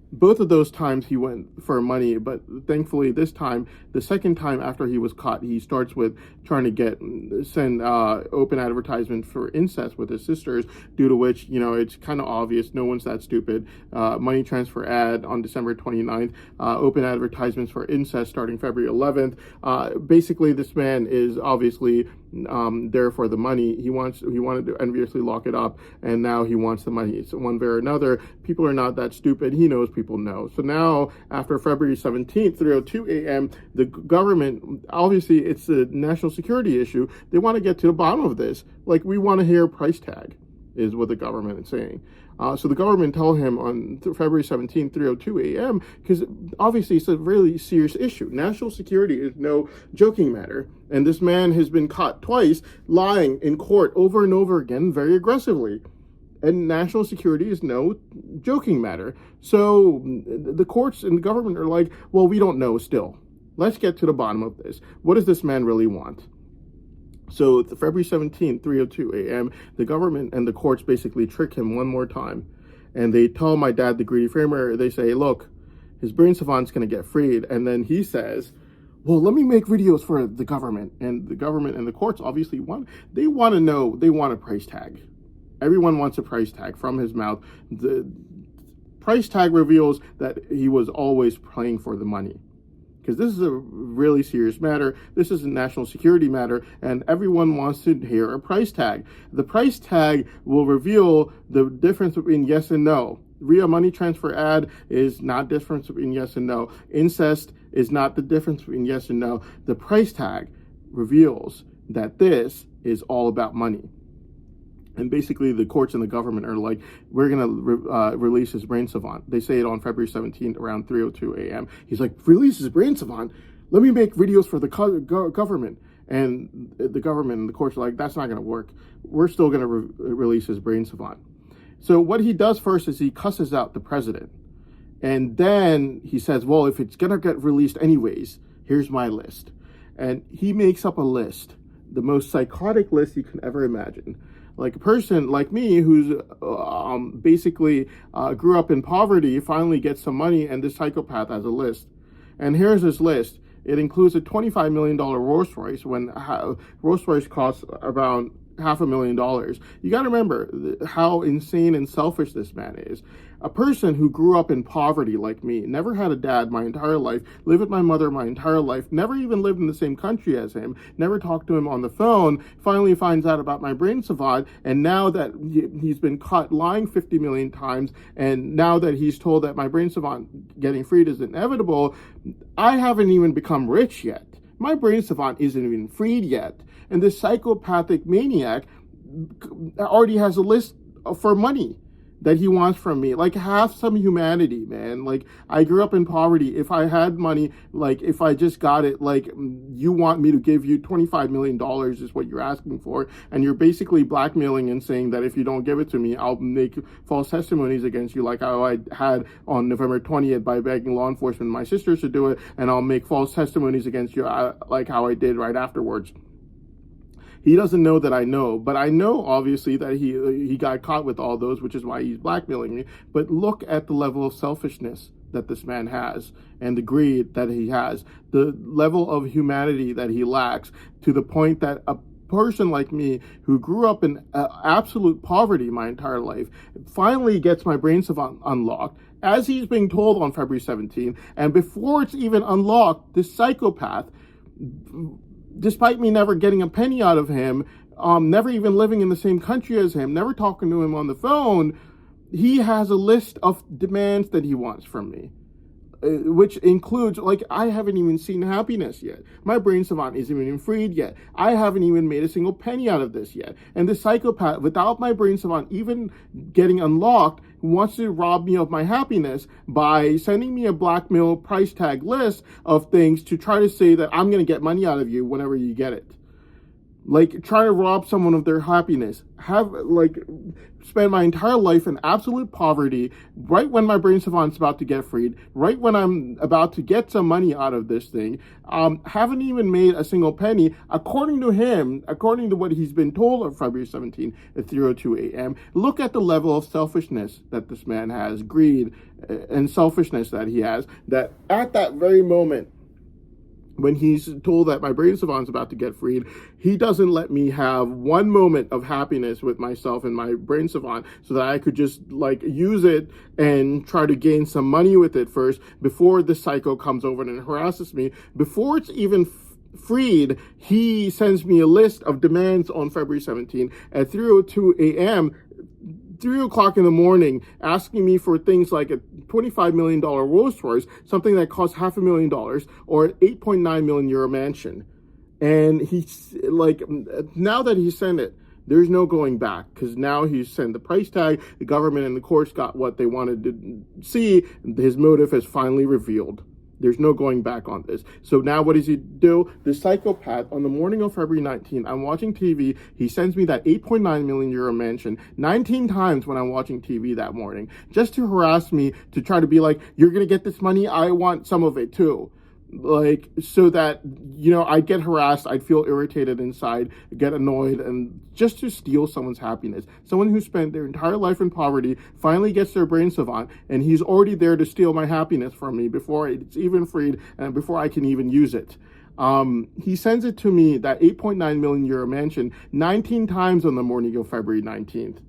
Both of those times he went for money, but thankfully this time, the second time after he was caught, he starts with trying to send open advertisements for incest with his sisters, due to which, it's kind of obvious, no one's that stupid. Money transfer ad on December 29th, open advertisements for incest starting February 11th. Basically, this man is obviously there for the money. He wanted to enviously lock it up, and now he wants the money. So one way or another, people are not that stupid. He knows people know. So now, after February 17th, 3:02 a.m., the government, obviously it's a national security issue. They want to get to the bottom of this. Like, we want to hear a price tag, is what the government is saying. So the government told him on February 17th, 3:02 a.m., because obviously it's a really serious issue. National security is no joking matter. And this man has been caught twice lying in court over and over again, very aggressively. And national security is no joking matter. So the courts and the government are like, well, we don't know still. Let's get to the bottom of this. What does this man really want? So February 17th, 3:02 a.m., the government and the courts basically trick him one more time. And they tell my dad, the greedy framer, they say, look, his brain savant's going to get freed. And then he says, well, let me make videos for the government. And the government and the courts obviously want a price tag. Everyone wants a price tag from his mouth. The price tag reveals that he was always playing for the money. Because this is a really serious matter. This is a national security matter, and everyone wants to hear a price tag. The price tag will reveal the difference between yes and no. Via money transfer ad is not difference between yes and no. Incest is not the difference between yes and no. The price tag reveals that this is all about money. And basically, the courts and the government are like, we're going to release his brain savant. They say it on February 17th around 3:02 a.m. He's like, release his brain savant? Let me make videos for the government. And the government and the courts are like, that's not going to work. We're still going to release his brain savant. So what he does first is he cusses out the president. And then he says, well, if it's going to get released anyways, here's my list. And he makes up a list, the most psychotic list you can ever imagine. Like a person like me who's basically grew up in poverty, finally gets some money, and this psychopath has a list. And here's his list. It includes a $25 million Rolls Royce when Rolls Royce costs around $500,000. You got to remember how insane and selfish this man is. A person who grew up in poverty like me, never had a dad my entire life, lived with my mother my entire life, never even lived in the same country as him, never talked to him on the phone, finally finds out about my brain savant, and now that he's been caught lying 50 million times, and now that he's told that my brain savant getting freed is inevitable, I haven't even become rich yet. My brain savant isn't even freed yet. And this psychopathic maniac already has a list for money that he wants from me. Like, have some humanity, man. Like, I grew up in poverty. If I had money, like, if I just got it, like, you want me to give you $25 million is what you're asking for. And you're basically blackmailing and saying that if you don't give it to me, I'll make false testimonies against you, like how I had on November 20th by begging law enforcement, my sisters to do it. And I'll make false testimonies against you, like how I did right afterwards. He doesn't know that I know, but I know obviously that he got caught with all those, which is why he's blackmailing me. But look at the level of selfishness that this man has and the greed that he has, the level of humanity that he lacks, to the point that a person like me who grew up in absolute poverty my entire life finally gets my brain savant unlocked as he's being told on February 17th. And before it's even unlocked, this psychopath, despite me never getting a penny out of him, never even living in the same country as him, never talking to him on the phone, he has a list of demands that he wants from me, which includes, like, I haven't even seen happiness yet. My brain savant isn't even freed yet. I haven't even made a single penny out of this yet. And the psychopath, without my brain savant even getting unlocked, wants to rob me of my happiness by sending me a blackmail price tag list of things to try to say that I'm going to get money out of you whenever you get it. Like, trying to rob someone of their happiness. Spend my entire life in absolute poverty, right when my brain savant's about to get freed, right when I'm about to get some money out of this thing, haven't even made a single penny, according to him, according to what he's been told on February 17th at 3:02 a.m. Look at the level of selfishness that this man has, greed and selfishness that he has, that at that very moment, when he's told that my brain savant's about to get freed, he doesn't let me have one moment of happiness with myself and my brain savant so that I could just, like, use it and try to gain some money with it first before the psycho comes over and harasses me. Before it's even freed, he sends me a list of demands on February 17th at 3:02 a.m., 3 o'clock in the morning, asking me for things like a $25 million Rolls Royce, something that costs $500,000, or an 8.9 million euro mansion. And he's like, now that he sent it, there's no going back, because now he's sent the price tag. The government and the courts got what they wanted to see. His motive is finally revealed. There's no going back on this. So now what does he do? The psychopath, on the morning of February 19th, I'm watching TV. He sends me that 8.9 million euro mansion 19 times when I'm watching TV that morning, just to harass me, to try to be like, you're going to get this money. I want some of it too. Like, so that, you know, I'd get harassed, I'd feel irritated inside, get annoyed, and just to steal someone's happiness. Someone who spent their entire life in poverty finally gets their brain savant, and he's already there to steal my happiness from me before it's even freed and before I can even use it. He sends it to me, that 8.9 million euro mansion, 19 times on the morning of February 19th.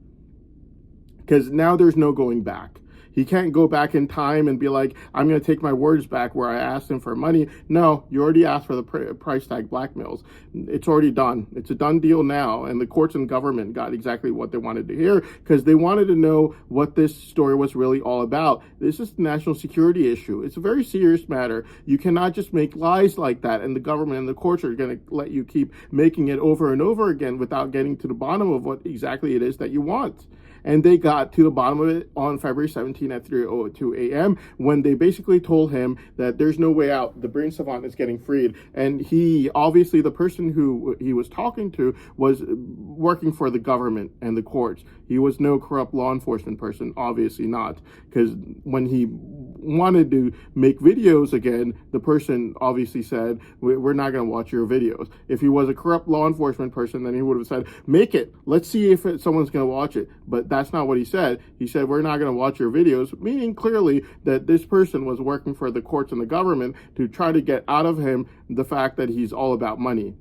Because now there's no going back. He can't go back in time and be like, I'm going to take my words back where I asked him for money. No, you already asked for the price tag blackmails. It's already done. It's a done deal now. And the courts and government got exactly what they wanted to hear, because they wanted to know what this story was really all about. This is a national security issue. It's a very serious matter. You cannot just make lies like that, and the government and the courts are going to let you keep making it over and over again without getting to the bottom of what exactly it is that you want. And they got to the bottom of it on February 17 at 3:02 a.m. when they basically told him that there's no way out. The brain savant is getting freed. And he, obviously, the person who he was talking to was working for the government and the courts. He was no corrupt law enforcement person, obviously not. Because when he wanted to make videos again, the person obviously said, we're not going to watch your videos. If he was a corrupt law enforcement person, then he would have said, make it. Let's see if someone's going to watch it. But that's not what he said. He said, we're not going to watch your videos, meaning clearly that this person was working for the courts and the government to try to get out of him the fact that he's all about money.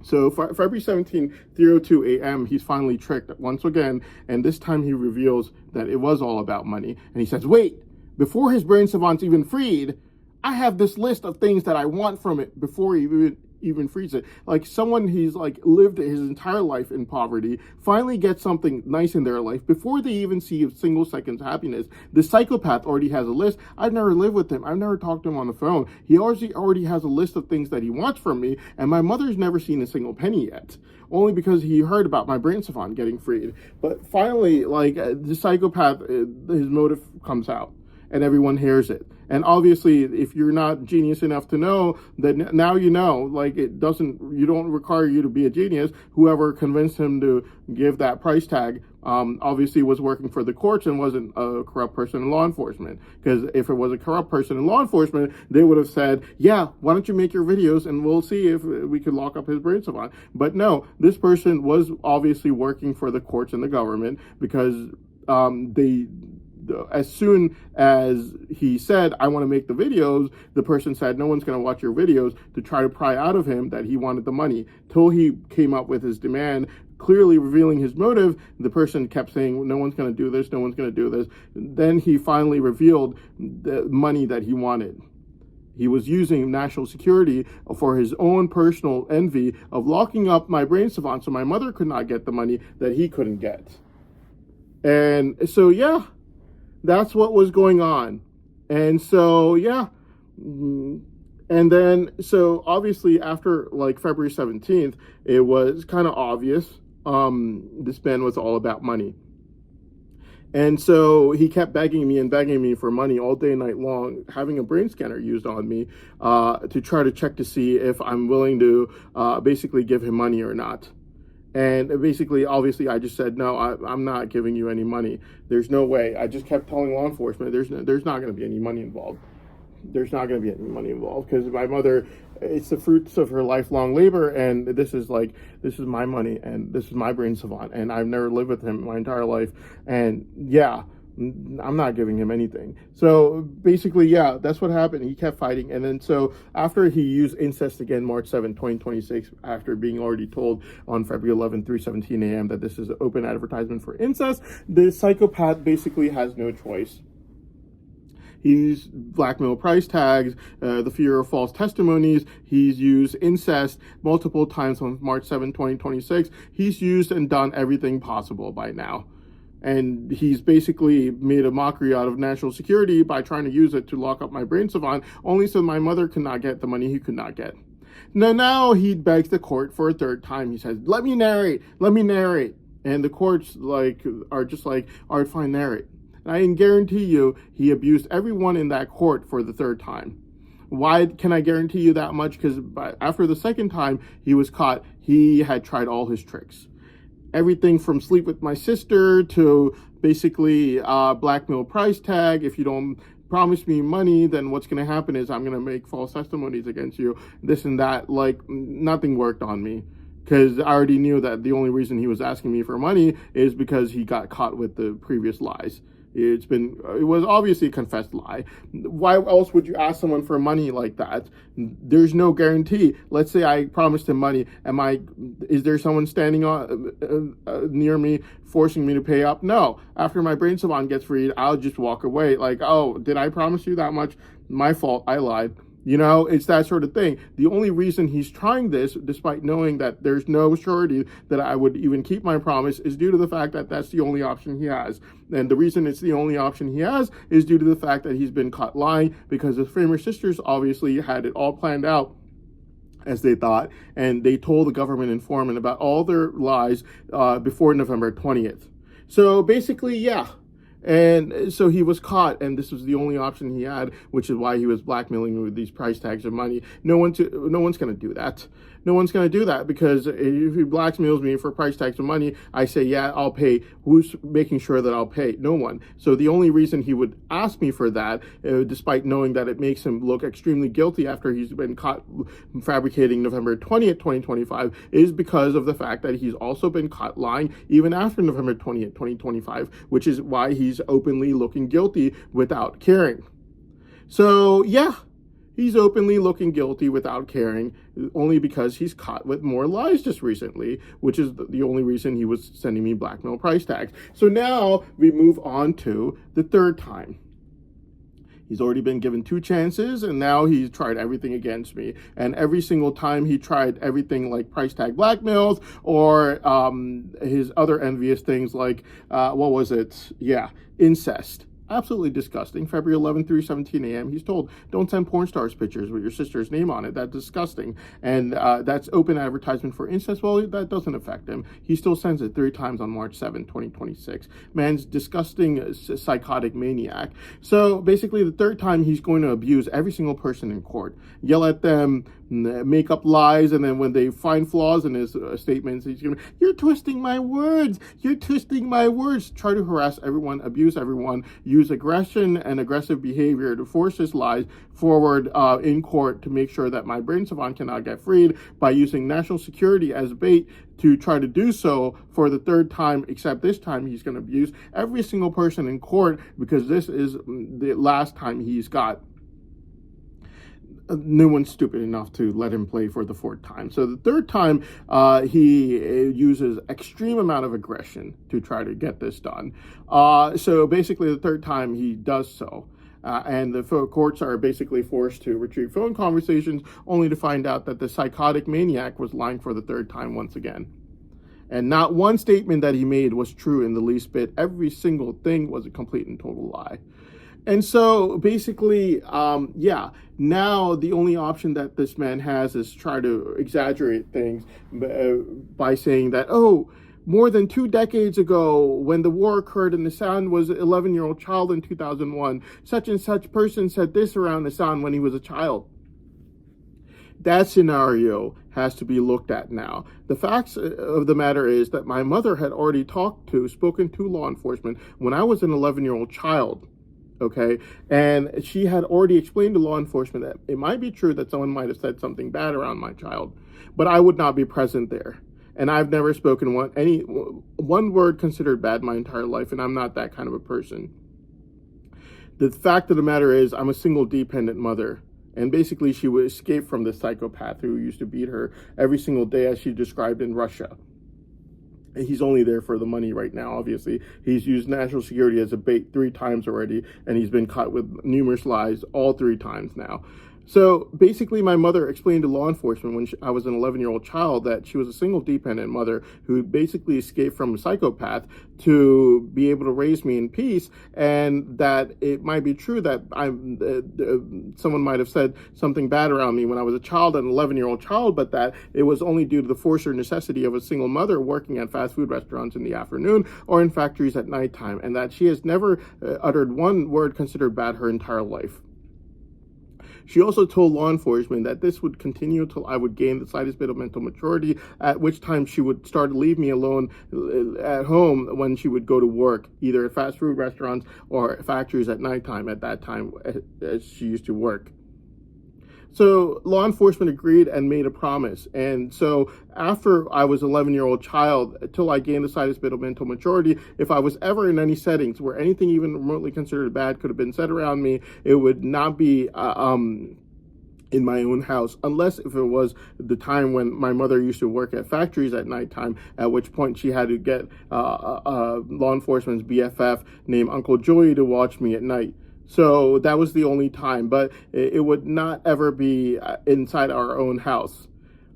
So February 17, 3:02 a.m., he's finally tricked once again, and this time he reveals that it was all about money. And he says, wait, before his brain savant's even freed, I have this list of things that I want from it before he even frees it. Like someone he's like lived his entire life in poverty, finally gets something nice in their life before they even see a single second's happiness. The psychopath already has a list. I've never lived with him. I've never talked to him on the phone. He already has a list of things that he wants from me, and my mother's never seen a single penny yet. Only because he heard about my brain savant getting freed. But finally, like the psychopath, his motive comes out, and everyone hears it. And obviously, if you're not genius enough to know, that now you know, like you don't require you to be a genius. Whoever convinced him to give that price tag, obviously was working for the courts and wasn't a corrupt person in law enforcement. Because if it was a corrupt person in law enforcement, they would have said, yeah, why don't you make your videos and we'll see if we could lock up his brain savant. But no, this person was obviously working for the courts and the government, because as soon as he said, I want to make the videos, the person said, no one's going to watch your videos, to try to pry out of him that he wanted the money. Till he came up with his demand, clearly revealing his motive, the person kept saying, no one's going to do this, no one's going to do this. Then he finally revealed the money that he wanted. He was using national security for his own personal envy of locking up my brain savant so my mother could not get the money that he couldn't get. And so, yeah, that's what was going on. And so, yeah. And then, so obviously after like February 17th, it was kind of obvious this man was all about money. And so he kept begging me for money all day and night long, having a brain scanner used on me to try to check to see if I'm willing to basically give him money or not. And basically, obviously, I just said, no, I'm not giving you any money. There's no way. I just kept telling law enforcement, there's not going to be any money involved. There's not going to be any money involved, because my mother, it's the fruits of her lifelong labor, and this is my money, and this is my brain savant, and I've never lived with him my entire life. And yeah, I'm not giving him anything. So basically, yeah, that's what happened. He kept fighting. And then so after he used incest again, March 7, 2026, after being already told on February 11, 3:17 a.m. that this is an open advertisement for incest, the psychopath basically has no choice. He's blackmailed price tags, the fear of false testimonies. He's used incest multiple times on March 7, 2026. He's used and done everything possible by now. And he's basically made a mockery out of national security by trying to use it to lock up my brain savant, only so my mother could not get the money he could not get. Now he begs the court for a third time. He says, let me narrate. And the courts are just like, all right, fine, narrate. And I can guarantee you he abused everyone in that court for the third time. Why can I guarantee you that much? Because after the second time he was caught, he had tried all his tricks. Everything from sleep with my sister to basically blackmail price tag. If you don't promise me money, then what's going to happen is I'm going to make false testimonies against you, this and that. Like, nothing worked on me, because I already knew that the only reason he was asking me for money is because he got caught with the previous lies. It was obviously a confessed lie. Why else would you ask someone for money like that? There's no guarantee. Let's say I promised him money. Is there someone standing near me forcing me to pay up? No. After my brain savant gets freed, I'll just walk away. Like, oh, did I promise you that much? My fault. I lied. It's that sort of thing. The only reason he's trying this, despite knowing that there's no surety that I would even keep my promise, is due to the fact that that's the only option he has. And the reason it's the only option he has is due to the fact that he's been caught lying, because the Framer sisters obviously had it all planned out, as they thought, and they told the government informant about all their lies before November 20th. So basically, yeah. And so he was caught, and this was the only option he had, which is why he was blackmailing me with these price tags of money. No one's going to do that. No one's going to do that, because if he blackmails me for price tags of money, I say, yeah, I'll pay. Who's making sure that I'll pay? No one. So the only reason he would ask me for that, despite knowing that it makes him look extremely guilty after he's been caught fabricating November 20th, 2025, is because of the fact that he's also been caught lying even after November 20th, 2025, which is why he's openly looking guilty without caring. So, yeah. He's openly looking guilty without caring, only because he's caught with more lies just recently, which is the only reason he was sending me blackmail price tags. So now we move on to the third time. He's already been given 2 chances, and now he's tried everything against me. And every single time he tried everything like price tag blackmails or his other envious things like, incest. Absolutely disgusting. February 11th through 17 a.m. He's told, don't send porn stars pictures with your sister's name on it. That's disgusting. And that's open advertisement for incest. Well, that doesn't affect him. He still sends it 3 times on March 7, 2026. Man's disgusting, psychotic maniac. So basically, the third time, he's going to abuse every single person in court. Yell at them, make up lies, and then when they find flaws in his statements, he's going to, you're twisting my words. You're twisting my words. Try to harass everyone, abuse everyone, use aggression and aggressive behavior to force his lies forward in court to make sure that my brain savant cannot get freed, by using national security as bait to try to do so for the third time, except this time he's going to abuse every single person in court, because this is the last time he's got. No one's stupid enough to let him play for the 4th time. So the 3rd time, he uses extreme amount of aggression to try to get this done. So basically, the 3rd time he does so. And the courts are basically forced to retrieve phone conversations, only to find out that the psychotic maniac was lying for the 3rd time once again. And not one statement that he made was true in the least bit. Every single thing was a complete and total lie. And so basically, now the only option that this man has is try to exaggerate things by saying that, more than 2 decades ago, when the war occurred and Hassan was an 11-year-old child in 2001, such and such person said this around Hassan when he was a child. That scenario has to be looked at now. The facts of the matter is that my mother had already spoken to law enforcement when I was an 11-year-old child. Okay, and she had already explained to law enforcement that it might be true that someone might have said something bad around my child, but I would not be present there. And I've never spoken one word considered bad my entire life, and I'm not that kind of a person. The fact of the matter is, I'm a single dependent mother. And basically, she would escape from this psychopath who used to beat her every single day, as she described in Russia. He's only there for the money right now, obviously. He's used national security as a bait 3 times already, and he's been caught with numerous lies all 3 times now. So basically, my mother explained to law enforcement when I was an 11-year-old child that she was a single dependent mother who basically escaped from a psychopath to be able to raise me in peace, and that it might be true that someone might have said something bad around me when I was a child, an 11-year-old child, but that it was only due to the force or necessity of a single mother working at fast food restaurants in the afternoon or in factories at nighttime, and that she has never uttered one word considered bad her entire life. She also told law enforcement that this would continue until I would gain the slightest bit of mental maturity, at which time she would start to leave me alone at home when she would go to work, either at fast food restaurants or factories at nighttime at that time as she used to work. So law enforcement agreed and made a promise. And so after I was 11-year-old child, until I gained the slightest bit of mental maturity, if I was ever in any settings where anything even remotely considered bad could have been said around me, it would not be in my own house, unless if it was the time when my mother used to work at factories at nighttime, at which point she had to get law enforcement's BFF named Uncle Joey to watch me at night. So that was the only time, but it would not ever be inside our own house.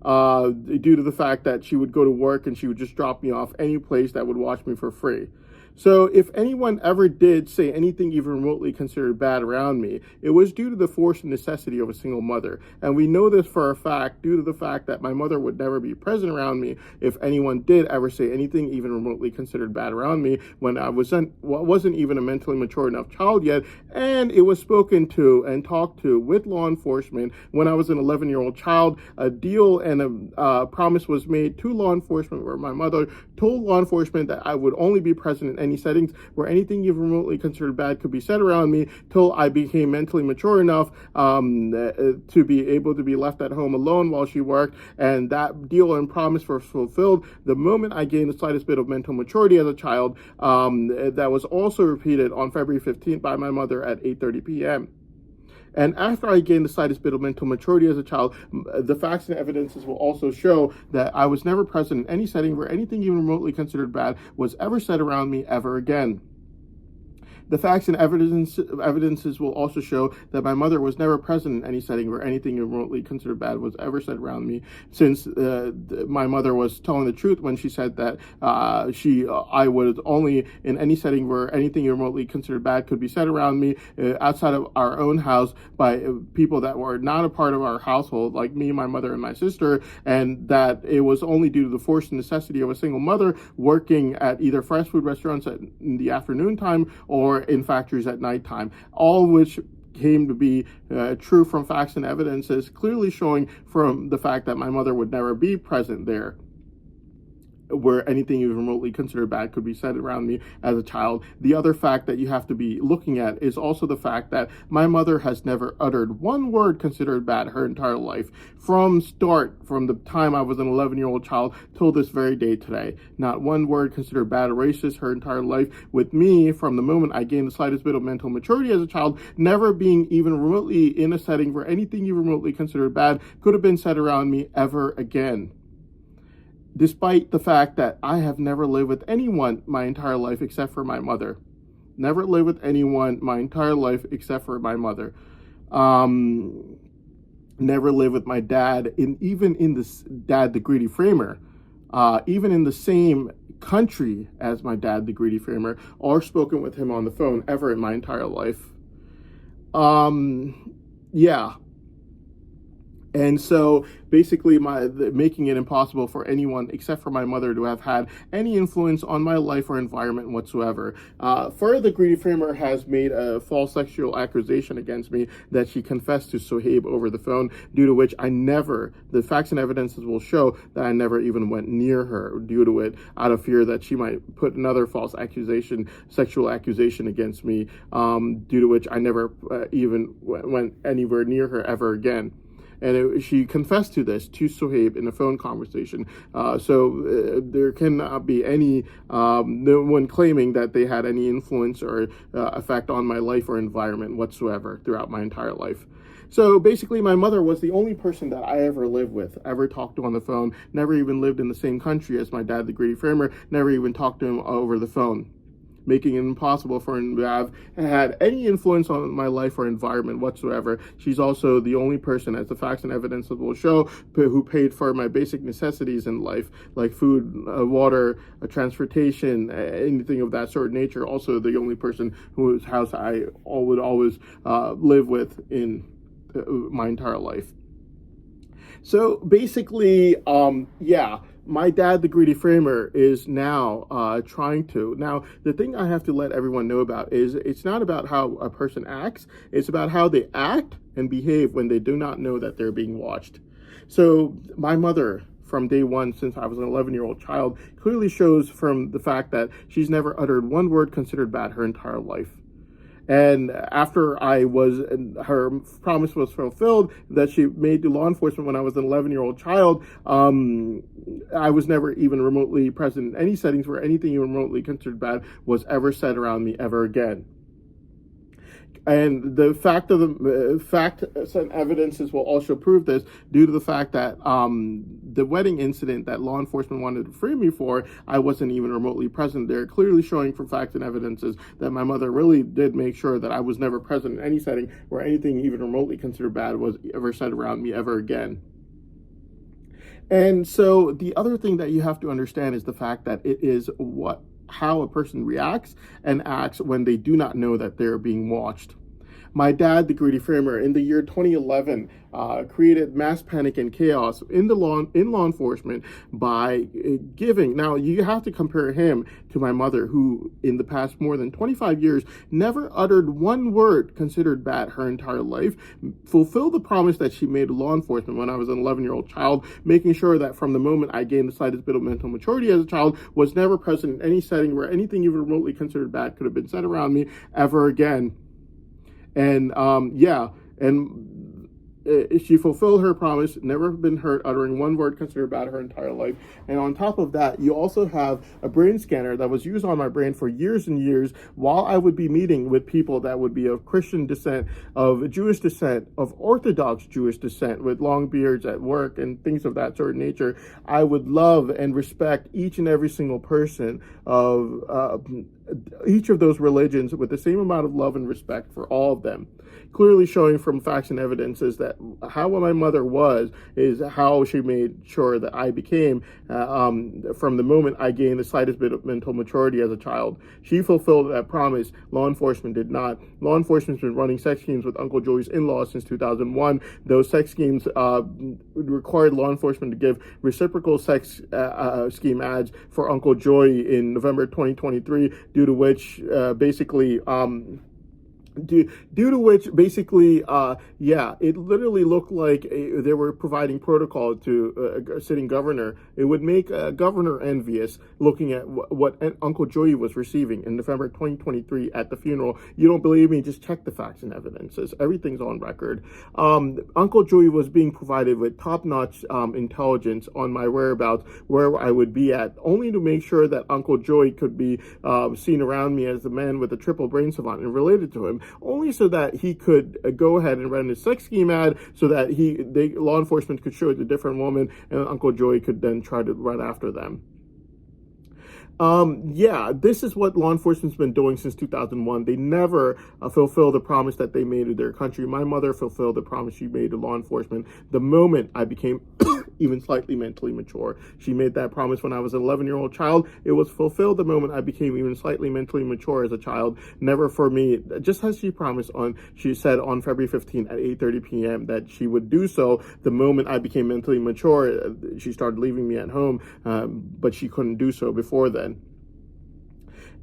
Due to the fact that she would go to work and she would just drop me off any place that would watch me for free. So if anyone ever did say anything even remotely considered bad around me, it was due to the force and necessity of a single mother. And we know this for a fact due to the fact that my mother would never be present around me if anyone did ever say anything even remotely considered bad around me when I wasn't even a mentally mature enough child yet. And it was spoken to and talked to with law enforcement when I was an 11-year-old child. A deal and a promise was made to law enforcement where my mother told law enforcement that I would only be present in any settings where anything even remotely considered bad could be said around me till I became mentally mature enough to be able to be left at home alone while she worked. And that deal and promise was fulfilled the moment I gained the slightest bit of mental maturity as a child. That was also repeated on February 15th by my mother at 8:30 p.m. And after I gained the slightest bit of mental maturity as a child, the facts and evidences will also show that I was never present in any setting where anything even remotely considered bad was ever said around me ever again. The facts and evidences will also show that my mother was never present in any setting where anything remotely considered bad was ever said around me, since my mother was telling the truth when she said that I was only in any setting where anything remotely considered bad could be said around me outside of our own house by people that were not a part of our household, like me, my mother, and my sister, and that it was only due to the forced necessity of a single mother working at either fast food restaurants in the afternoon time or in factories at nighttime, all which came to be true from facts and evidences, clearly showing from the fact that my mother would never be present there where anything even remotely considered bad could be said around me as a child. The other fact that you have to be looking at is also the fact that my mother has never uttered one word considered bad her entire life, from the time I was an 11-year-old child till this very day today. Not one word considered bad or racist her entire life, with me from the moment I gained the slightest bit of mental maturity as a child, never being even remotely in a setting where anything even remotely considered bad could have been said around me ever again. Despite the fact that I have never lived with anyone my entire life except for my mother. Never lived with anyone my entire life except for my mother. Never lived with my dad, even in this dad, the greedy framer. Even in the same country as my dad, the greedy framer, or spoken with him on the phone ever in my entire life. Yeah. And so basically making it impossible for anyone except for my mother to have had any influence on my life or environment whatsoever. Further, the greedy framer has made a false sexual accusation against me that she confessed to Sohaib over the phone, due to which the facts and evidences will show that I never even went near her due to it, out of fear that she might put another false sexual accusation against me, due to which I never even went anywhere near her ever again. And she confessed to this to Sohaib in a phone conversation. So there cannot be no one claiming that they had any influence or effect on my life or environment whatsoever throughout my entire life. So basically, my mother was the only person that I ever lived with, ever talked to on the phone, never even lived in the same country as my dad, the greedy framer, never even talked to him over the phone, making it impossible for him to have had any influence on my life or environment whatsoever. She's also the only person, as the facts and evidence will show, who paid for my basic necessities in life, like food, water, transportation, anything of that sort of nature. Also the only person whose house I would always live with in my entire life. So basically, my dad, the greedy framer, is now trying to. Now, the thing I have to let everyone know about is it's not about how a person acts. It's about how they act and behave when they do not know that they're being watched. So my mother, from day one, since I was an 11-year-old child, clearly shows from the fact that she's never uttered one word considered bad her entire life. And after her promise was fulfilled that she made to law enforcement when I was an 11-year-old child, I was never even remotely present in any settings where anything even remotely considered bad was ever said around me ever again. And the facts and evidences will also prove this, due to the fact that the wedding incident that law enforcement wanted to free me for, I wasn't even remotely present there, clearly showing from facts and evidences that my mother really did make sure that I was never present in any setting where anything even remotely considered bad was ever said around me ever again. And so the other thing that you have to understand is the fact that it is how a person reacts and acts when they do not know that they're being watched. My dad, the greedy framer, in the year 2011, created mass panic and chaos in law enforcement by giving. Now, you have to compare him to my mother, who in the past more than 25 years never uttered one word considered bad her entire life, fulfilled the promise that she made to law enforcement when I was an 11-year-old child, making sure that from the moment I gained the slightest bit of mental maturity as a child, was never present in any setting where anything even remotely considered bad could have been said around me ever again. And she fulfilled her promise, never been heard uttering one word considered bad her entire life. And on top of that, you also have a brain scanner that was used on my brain for years and years while I would be meeting with people that would be of Christian descent, of Jewish descent, of Orthodox Jewish descent, with long beards at work and things of that sort of nature. I would love and respect each and every single person of each of those religions with the same amount of love and respect for all of them, clearly showing from facts and evidences that how my mother was is how she made sure that I became from the moment I gained the slightest bit of mental maturity as a child. She fulfilled that promise. Law enforcement did not. Law enforcement's been running sex schemes with Uncle Joey's in-laws since 2001. Those sex schemes required law enforcement to give reciprocal sex scheme ads for Uncle Joey in November 2023, due to which basically it literally looked like they were providing protocol to a sitting governor. It would make a governor envious looking at what Uncle Joey was receiving in November 2023 at the funeral. You don't believe me? Just check the facts and evidences. Everything's on record. Uncle Joey was being provided with top-notch intelligence on my whereabouts, where I would be at, only to make sure that Uncle Joey could be seen around me as the man with the triple brain savant and related to him, only so that he could go ahead and run his sex scheme ad so that law enforcement could show it to a different woman, and Uncle Joey could then try to run after them. This is what law enforcement's been doing since 2001. They never fulfill the promise that they made to their country. My mother fulfilled the promise she made to law enforcement the moment I became even slightly mentally mature. She made that promise when I was an 11-year-old child. It was fulfilled the moment I became even slightly mentally mature as a child. Never for me, just as she promised she said on February 15th at 8:30 p.m. that she would do so the moment I became mentally mature. She started leaving me at home, but she couldn't do so before then.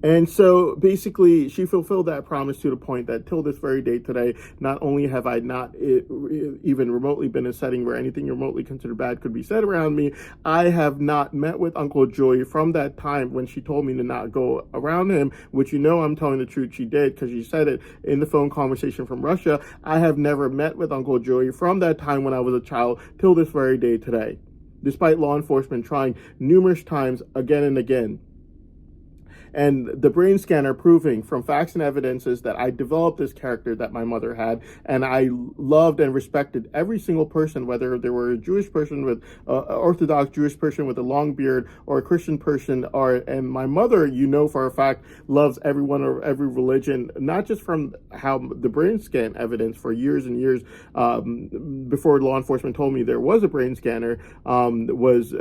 And so basically she fulfilled that promise to the point that till this very day today, not only have I not even remotely been in a setting where anything remotely considered bad could be said around me, I have not met with Uncle Joey from that time when she told me to not go around him, which I'm telling the truth, she did, because she said it in the phone conversation from Russia. I have never met with Uncle Joey from that time when I was a child till this very day today, despite law enforcement trying numerous times again and again. And the brain scanner proving from facts and evidences that I developed this character that my mother had, and I loved and respected every single person, whether they were a Jewish person with Orthodox Jewish person with a long beard, or a Christian person, and my mother, for a fact, loves everyone or every religion, not just from how the brain scan evidence for years and years before law enforcement told me there was a brain scanner was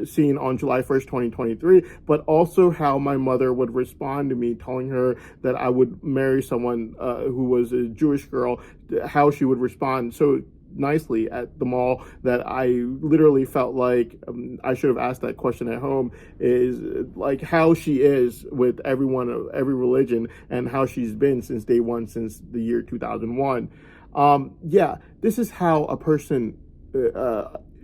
seen on July 1st, 2023, but also how my mother would respond to me telling her that I would marry someone who was a Jewish girl, how she would respond so nicely at the mall that I literally felt like I should have asked that question at home, is like how she is with everyone of every religion and how she's been since day one, since the year 2001. This is how a person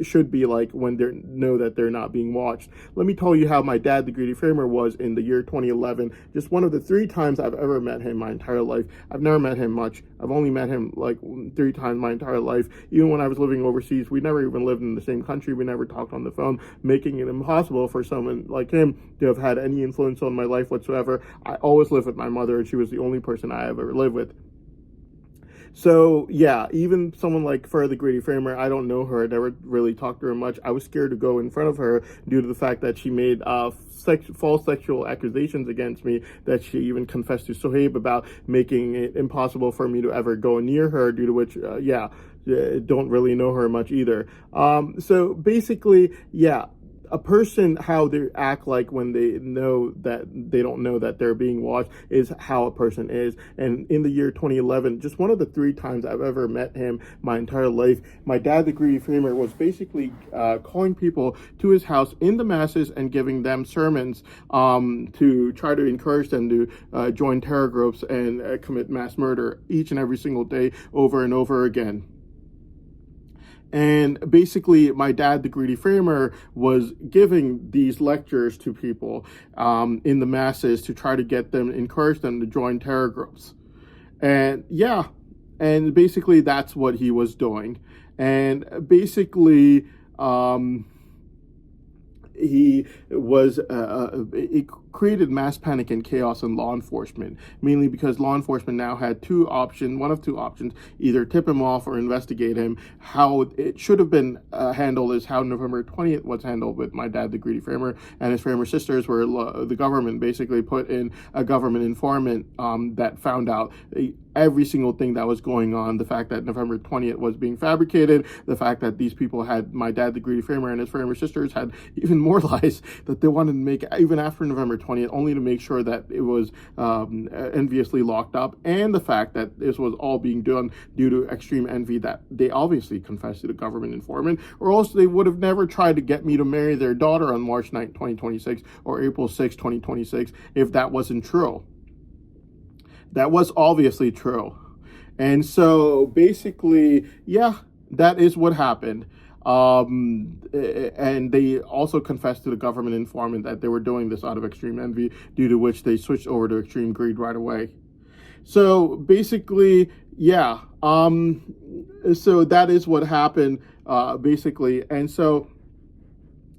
should be like when they know that they're not being watched. Let me tell you how my dad, the Greedy Framer, was in the year 2011. Just one of the 3 times I've ever met him my entire life. I've never met him much. I've only met him like 3 times my entire life. Even when I was living overseas, we never even lived in the same country. We never talked on the phone, making it impossible for someone like him to have had any influence on my life whatsoever. I always lived with my mother, and she was the only person I ever lived with. So yeah, even someone like Fer the Greedy Framer, I don't know her. I never really talked to her much. I was scared to go in front of her due to the fact that she made false sexual accusations against me, that she even confessed to Sohaib about, making it impossible for me to ever go near her, due to which, don't really know her much either. So basically, yeah, a person, how they act like when they know that they don't know that they're being watched, is how a person is. And in the year 2011, just one of the 3 times I've ever met him my entire life, my dad, the Greedy Framer, was basically calling people to his house in the masses and giving them sermons to try to encourage them to join terror groups and commit mass murder each and every single day, over and over again. And basically, my dad, the Greedy Framer, was giving these lectures to people in the masses to try to get them, encourage them to join terror groups. And yeah, and basically that's what he was doing. And basically, he was it created mass panic and chaos in law enforcement, mainly because law enforcement now had one of two options: either tip him off or investigate him. How it should have been handled is how November 20th was handled with my dad, the Greedy Framer, and his Framer sisters, where the government basically put in a government informant that found out every single thing that was going on. The fact that November 20th was being fabricated, the fact that these people had, my dad, the Greedy Framer, and his Framer sisters had even more lies that they wanted to make even after November 20th, only to make sure that it was enviously locked up, and the fact that this was all being done due to extreme envy, that they obviously confessed to the government informant, or else they would have never tried to get me to marry their daughter on March 9th, 2026, or April 6th, 2026, if that wasn't true. That was obviously true. And so basically, yeah, that is what happened. And they also confessed to the government informant that they were doing this out of extreme envy, due to which they switched over to extreme greed right away. So basically, yeah, so that is what happened, basically. And so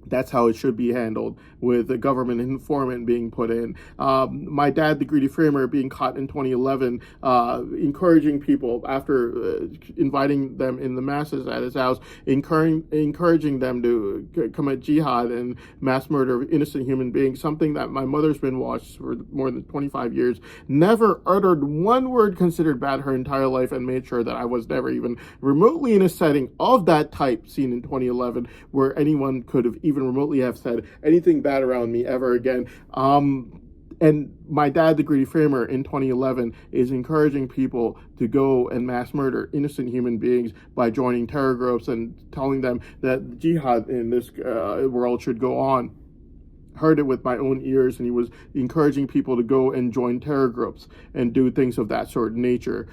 that's how it should be handled, with the government informant being put in. My dad, the Greedy Framer, being caught in 2011, encouraging people, after inviting them in the masses at his house, encouraging them to commit jihad and mass murder of innocent human beings, something that my mother's been watched for more than 25 years, never uttered one word considered bad her entire life, and made sure that I was never even remotely in a setting of that type seen in 2011, where anyone could have even remotely have said anything bad around me ever again. And my dad, the Greedy Framer, in 2011 is encouraging people to go and mass murder innocent human beings by joining terror groups and telling them that jihad in this world should go on. Heard it with my own ears, and he was encouraging people to go and join terror groups and do things of that sort of nature.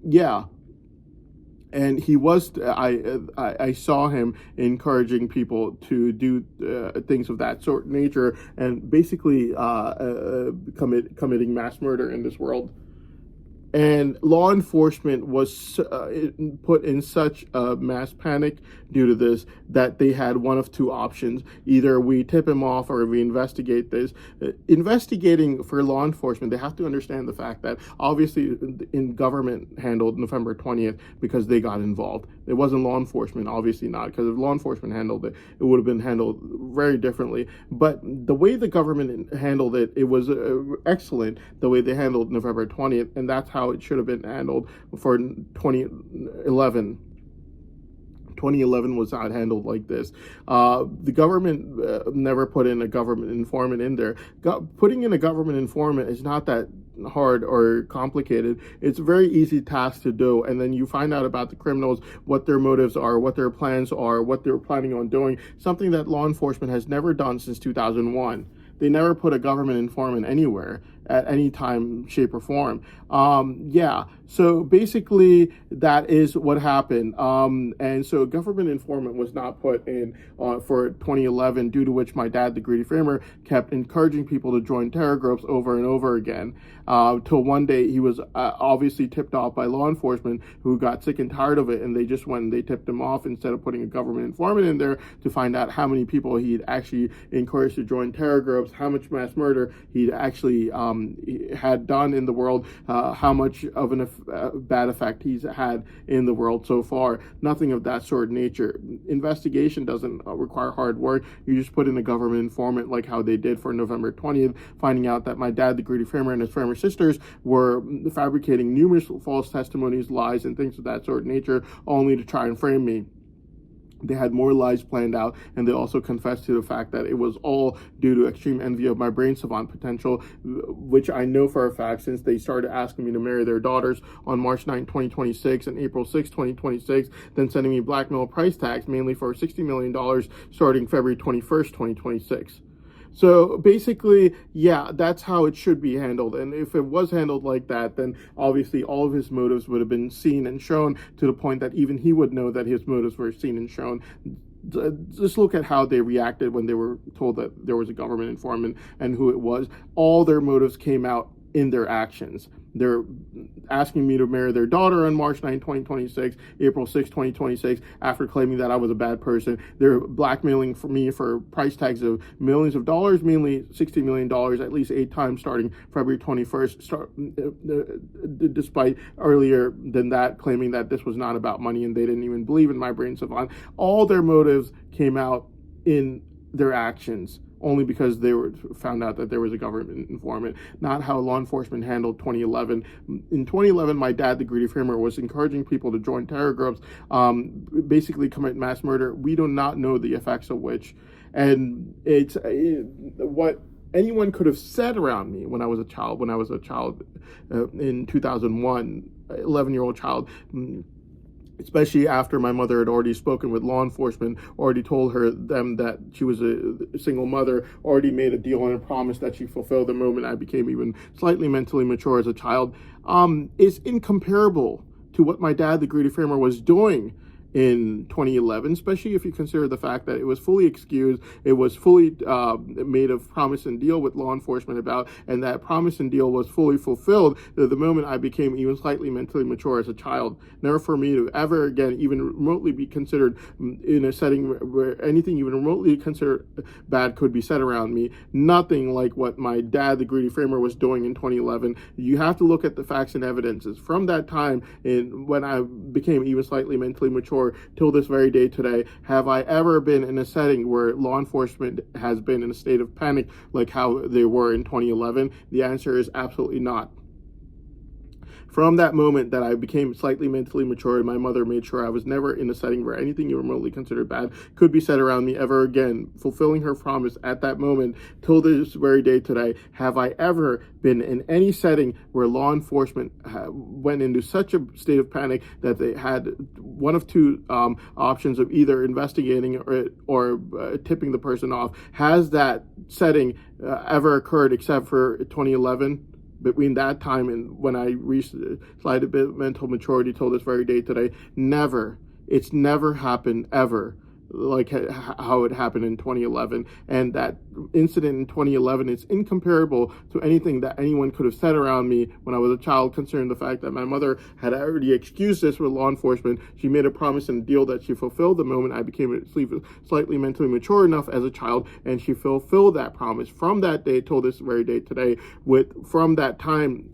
Yeah. And he was, I saw him encouraging people to do things of that sort of nature, and basically committing mass murder in this world. And law enforcement was put in such a mass panic due to this, that they had one of two options: either we tip him off or we investigate this. Investigating for law enforcement, they have to understand the fact that obviously in government handled November 20th because they got involved. It wasn't law enforcement, obviously not, because if law enforcement handled it, it would have been handled very differently. But the way the government handled it, it was excellent, the way they handled November 20th, and that's how it should have been handled for 2011. 2011 was not handled like this. The government never put in a government informant in there. Putting in a government informant is not that hard or complicated. It's a very easy task to do, and then you find out about the criminals, what their motives are, what their plans are, what they're planning on doing, something that law enforcement has never done since 2001. They never put a government informant anywhere. at any time, shape, or form. Yeah, so basically that is what happened. And so government informant was not put in for 2011, due to which my dad, the greedy framer, kept encouraging people to join terror groups over and over again. Till one day he was obviously tipped off by law enforcement, who got sick and tired of it, and they just went and they tipped him off instead of putting a government informant in there to find out how many people he'd actually encouraged to join terror groups, how much mass murder he'd actually had done in the world, how much of a bad effect he's had in the world so far. Nothing of that sort of nature. Investigation doesn't require hard work. You just put in a government informant, like how they did for November 20th, finding out that my dad, the greedy framer, and his framer sisters were fabricating numerous false testimonies, lies, and things of that sort of nature, only to try and frame me. They had more lies planned out, and they also confessed to the fact that it was all due to extreme envy of my brain savant potential, which I know for a fact, since they started asking me to marry their daughters on March 9, 2026 and April 6, 2026, then sending me blackmail price tags, mainly for $60 million starting February 21st, 2026. So basically, yeah, that's how it should be handled. And if it was handled like that, then obviously all of his motives would have been seen and shown, to the point that even he would know that his motives were seen and shown. Just look at how they reacted when they were told that there was a government informant and who it was. All their motives came out in their actions. They're asking me to marry their daughter on March 9, 2026, April 6, 2026, after claiming that I was a bad person. They're blackmailing for me for price tags of millions of dollars, mainly $60 million, at least 8 times starting February 21st, despite earlier than that claiming that this was not about money and they didn't even believe in my brain savant. All their motives came out in their actions, only because they were found out that there was a government informant, not how law enforcement handled 2011. In 2011, my dad, the greedy framer, was encouraging people to join terror groups, basically commit mass murder. We do not know the effects of which. And it's what anyone could have said around me when I was a child, in 2001, 11-year-old child, especially after my mother had already spoken with law enforcement, already told them that she was a single mother, already made a deal and a promise that she fulfilled the moment I became even slightly mentally mature as a child, is incomparable to what my dad, the greedy framer, was doing in 2011, especially if you consider the fact that it was fully excused, it was fully made of promise and deal with law enforcement about, and that promise and deal was fully fulfilled the moment I became even slightly mentally mature as a child. Never for me to ever again even remotely be considered in a setting where anything even remotely considered bad could be said around me. Nothing like what my dad, the greedy framer, was doing in 2011. You have to look at the facts and evidences from that time, when I became even slightly mentally mature, till this very day today. Have I ever been in a setting where law enforcement has been in a state of panic like how they were in 2011? The answer is absolutely not. From that moment that I became slightly mentally mature, my mother made sure I was never in a setting where anything you remotely considered bad could be said around me ever again. Fulfilling her promise at that moment till this very day today, have I ever been in any setting where law enforcement went into such a state of panic that they had one of two options of either investigating or tipping the person off? Has that setting ever occurred except for 2011? Between that time and when I reached slight bit of mental maturity till this very day today, never. It's never happened ever like how it happened in 2011. And that incident in 2011 is incomparable to anything that anyone could have said around me when I was a child, concerning the fact that my mother had already excused this with law enforcement. She made a promise and a deal that she fulfilled the moment I became slightly mentally mature enough as a child, and she fulfilled that promise from that day till this very day today. From that time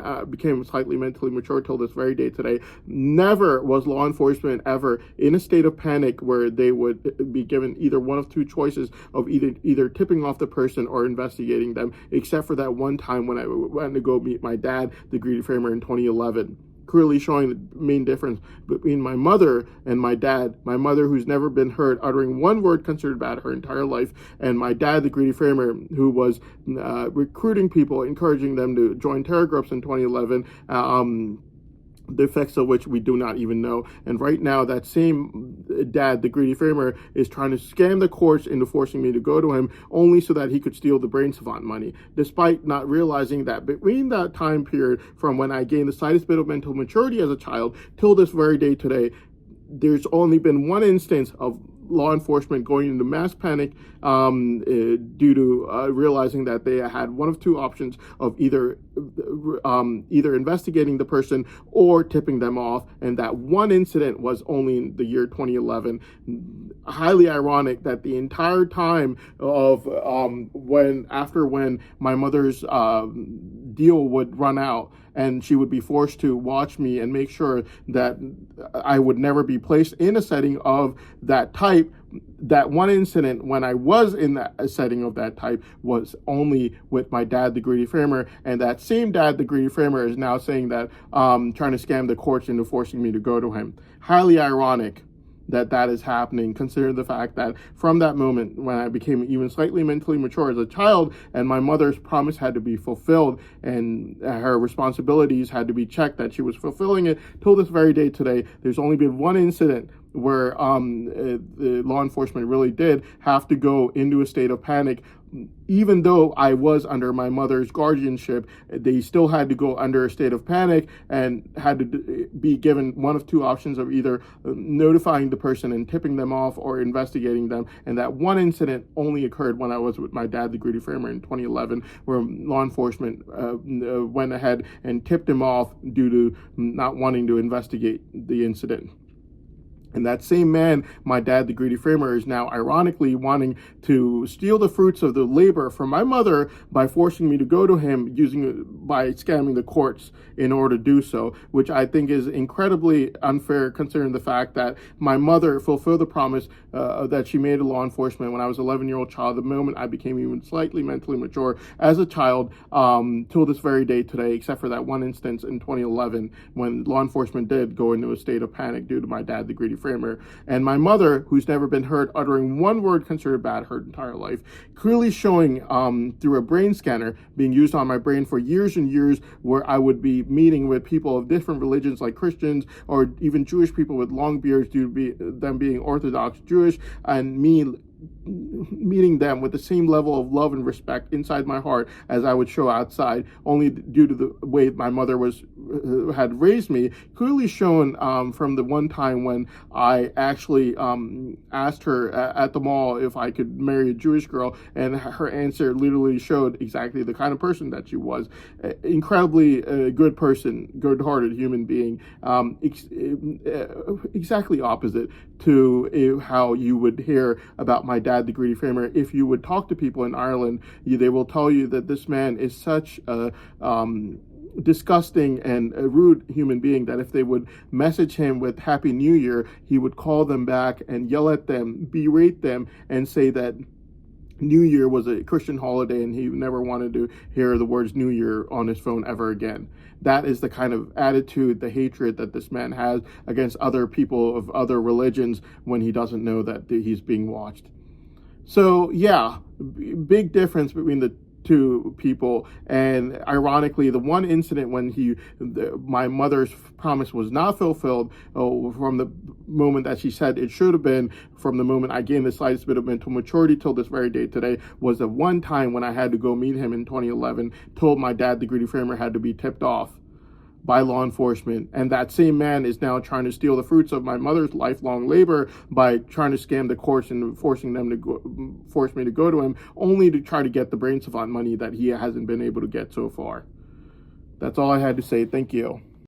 I became slightly mentally mature till this very day today, never was law enforcement ever in a state of panic where they would be given either one of two choices of either tipping off the person or investigating them, except for that one time when I went to go meet my dad, the greedy framer, in 2011. Clearly showing the main difference between my mother and my dad. My mother, who's never been heard uttering one word considered bad her entire life, and my dad, the greedy framer, who was recruiting people, encouraging them to join terror groups in 2011, the effects of which we do not even know. And right now, that same dad, the greedy framer, is trying to scam the courts into forcing me to go to him only so that he could steal the Brain Savant money, despite not realizing that between that time period from when I gained the slightest bit of mental maturity as a child till this very day today, there's only been one instance of law enforcement going into mass panic due to realizing that they had one of two options of either investigating the person or tipping them off, and that one incident was only in the year 2011. Highly ironic that the entire time of when my mother's deal would run out and she would be forced to watch me and make sure that I would never be placed in a setting of that type, that one incident when I was in that setting of that type was only with my dad, the greedy framer, and that same dad, the greedy framer, is now saying that trying to scam the courts into forcing me to go to him. Highly ironic that is happening, considering the fact that from that moment when I became even slightly mentally mature as a child and my mother's promise had to be fulfilled and her responsibilities had to be checked, that she was fulfilling it till this very day today, there's only been one incident where the law enforcement really did have to go into a state of panic. Even though I was under my mother's guardianship, they still had to go under a state of panic and had to be given one of two options of either notifying the person and tipping them off or investigating them. And that one incident only occurred when I was with my dad, the greedy framer, in 2011, where law enforcement went ahead and tipped him off due to not wanting to investigate the incident. And that same man, my dad, the greedy framer, is now ironically wanting to steal the fruits of the labor from my mother by forcing me to go to him by scamming the courts in order to do so, which I think is incredibly unfair considering the fact that my mother fulfilled the promise that she made to law enforcement when I was an 11-year-old child, the moment I became even slightly mentally mature as a child, till this very day today, except for that one instance in 2011 when law enforcement did go into a state of panic due to my dad, the greedy framer. And my mother, who's never been heard uttering one word considered bad her entire life, clearly showing through a brain scanner being used on my brain for years and years, where I would be meeting with people of different religions like Christians or even Jewish people with long beards due to them being Orthodox Jewish, and me meeting them with the same level of love and respect inside my heart as I would show outside, only due to the way my mother had raised me, clearly shown from the one time when I actually asked her at the mall if I could marry a Jewish girl, and her answer literally showed exactly the kind of person that she was. Incredibly good person, good-hearted human being, exactly opposite to how you would hear about my dad, the greedy framer. If you would talk to people in Ireland, they will tell you that this man is such a disgusting and a rude human being that if they would message him with Happy New Year, he would call them back and yell at them, berate them, and say that New Year was a Christian holiday and he never wanted to hear the words New Year on his phone ever again. That is the kind of attitude, the hatred that this man has against other people of other religions when he doesn't know that he's being watched. So yeah, big difference between the two people. And ironically, the one incident when my mother's promise was not fulfilled, from the moment that she said it should have been, from the moment I gained the slightest bit of mental maturity till this very day today, was the one time when I had to go meet him in 2011, told my dad, the greedy framer, had to be tipped off by law enforcement. And that same man is now trying to steal the fruits of my mother's lifelong labor by trying to scam the courts and forcing them to force me to go to him, only to try to get the Brain Savant money that he hasn't been able to get so far. That's all I had to say. Thank you.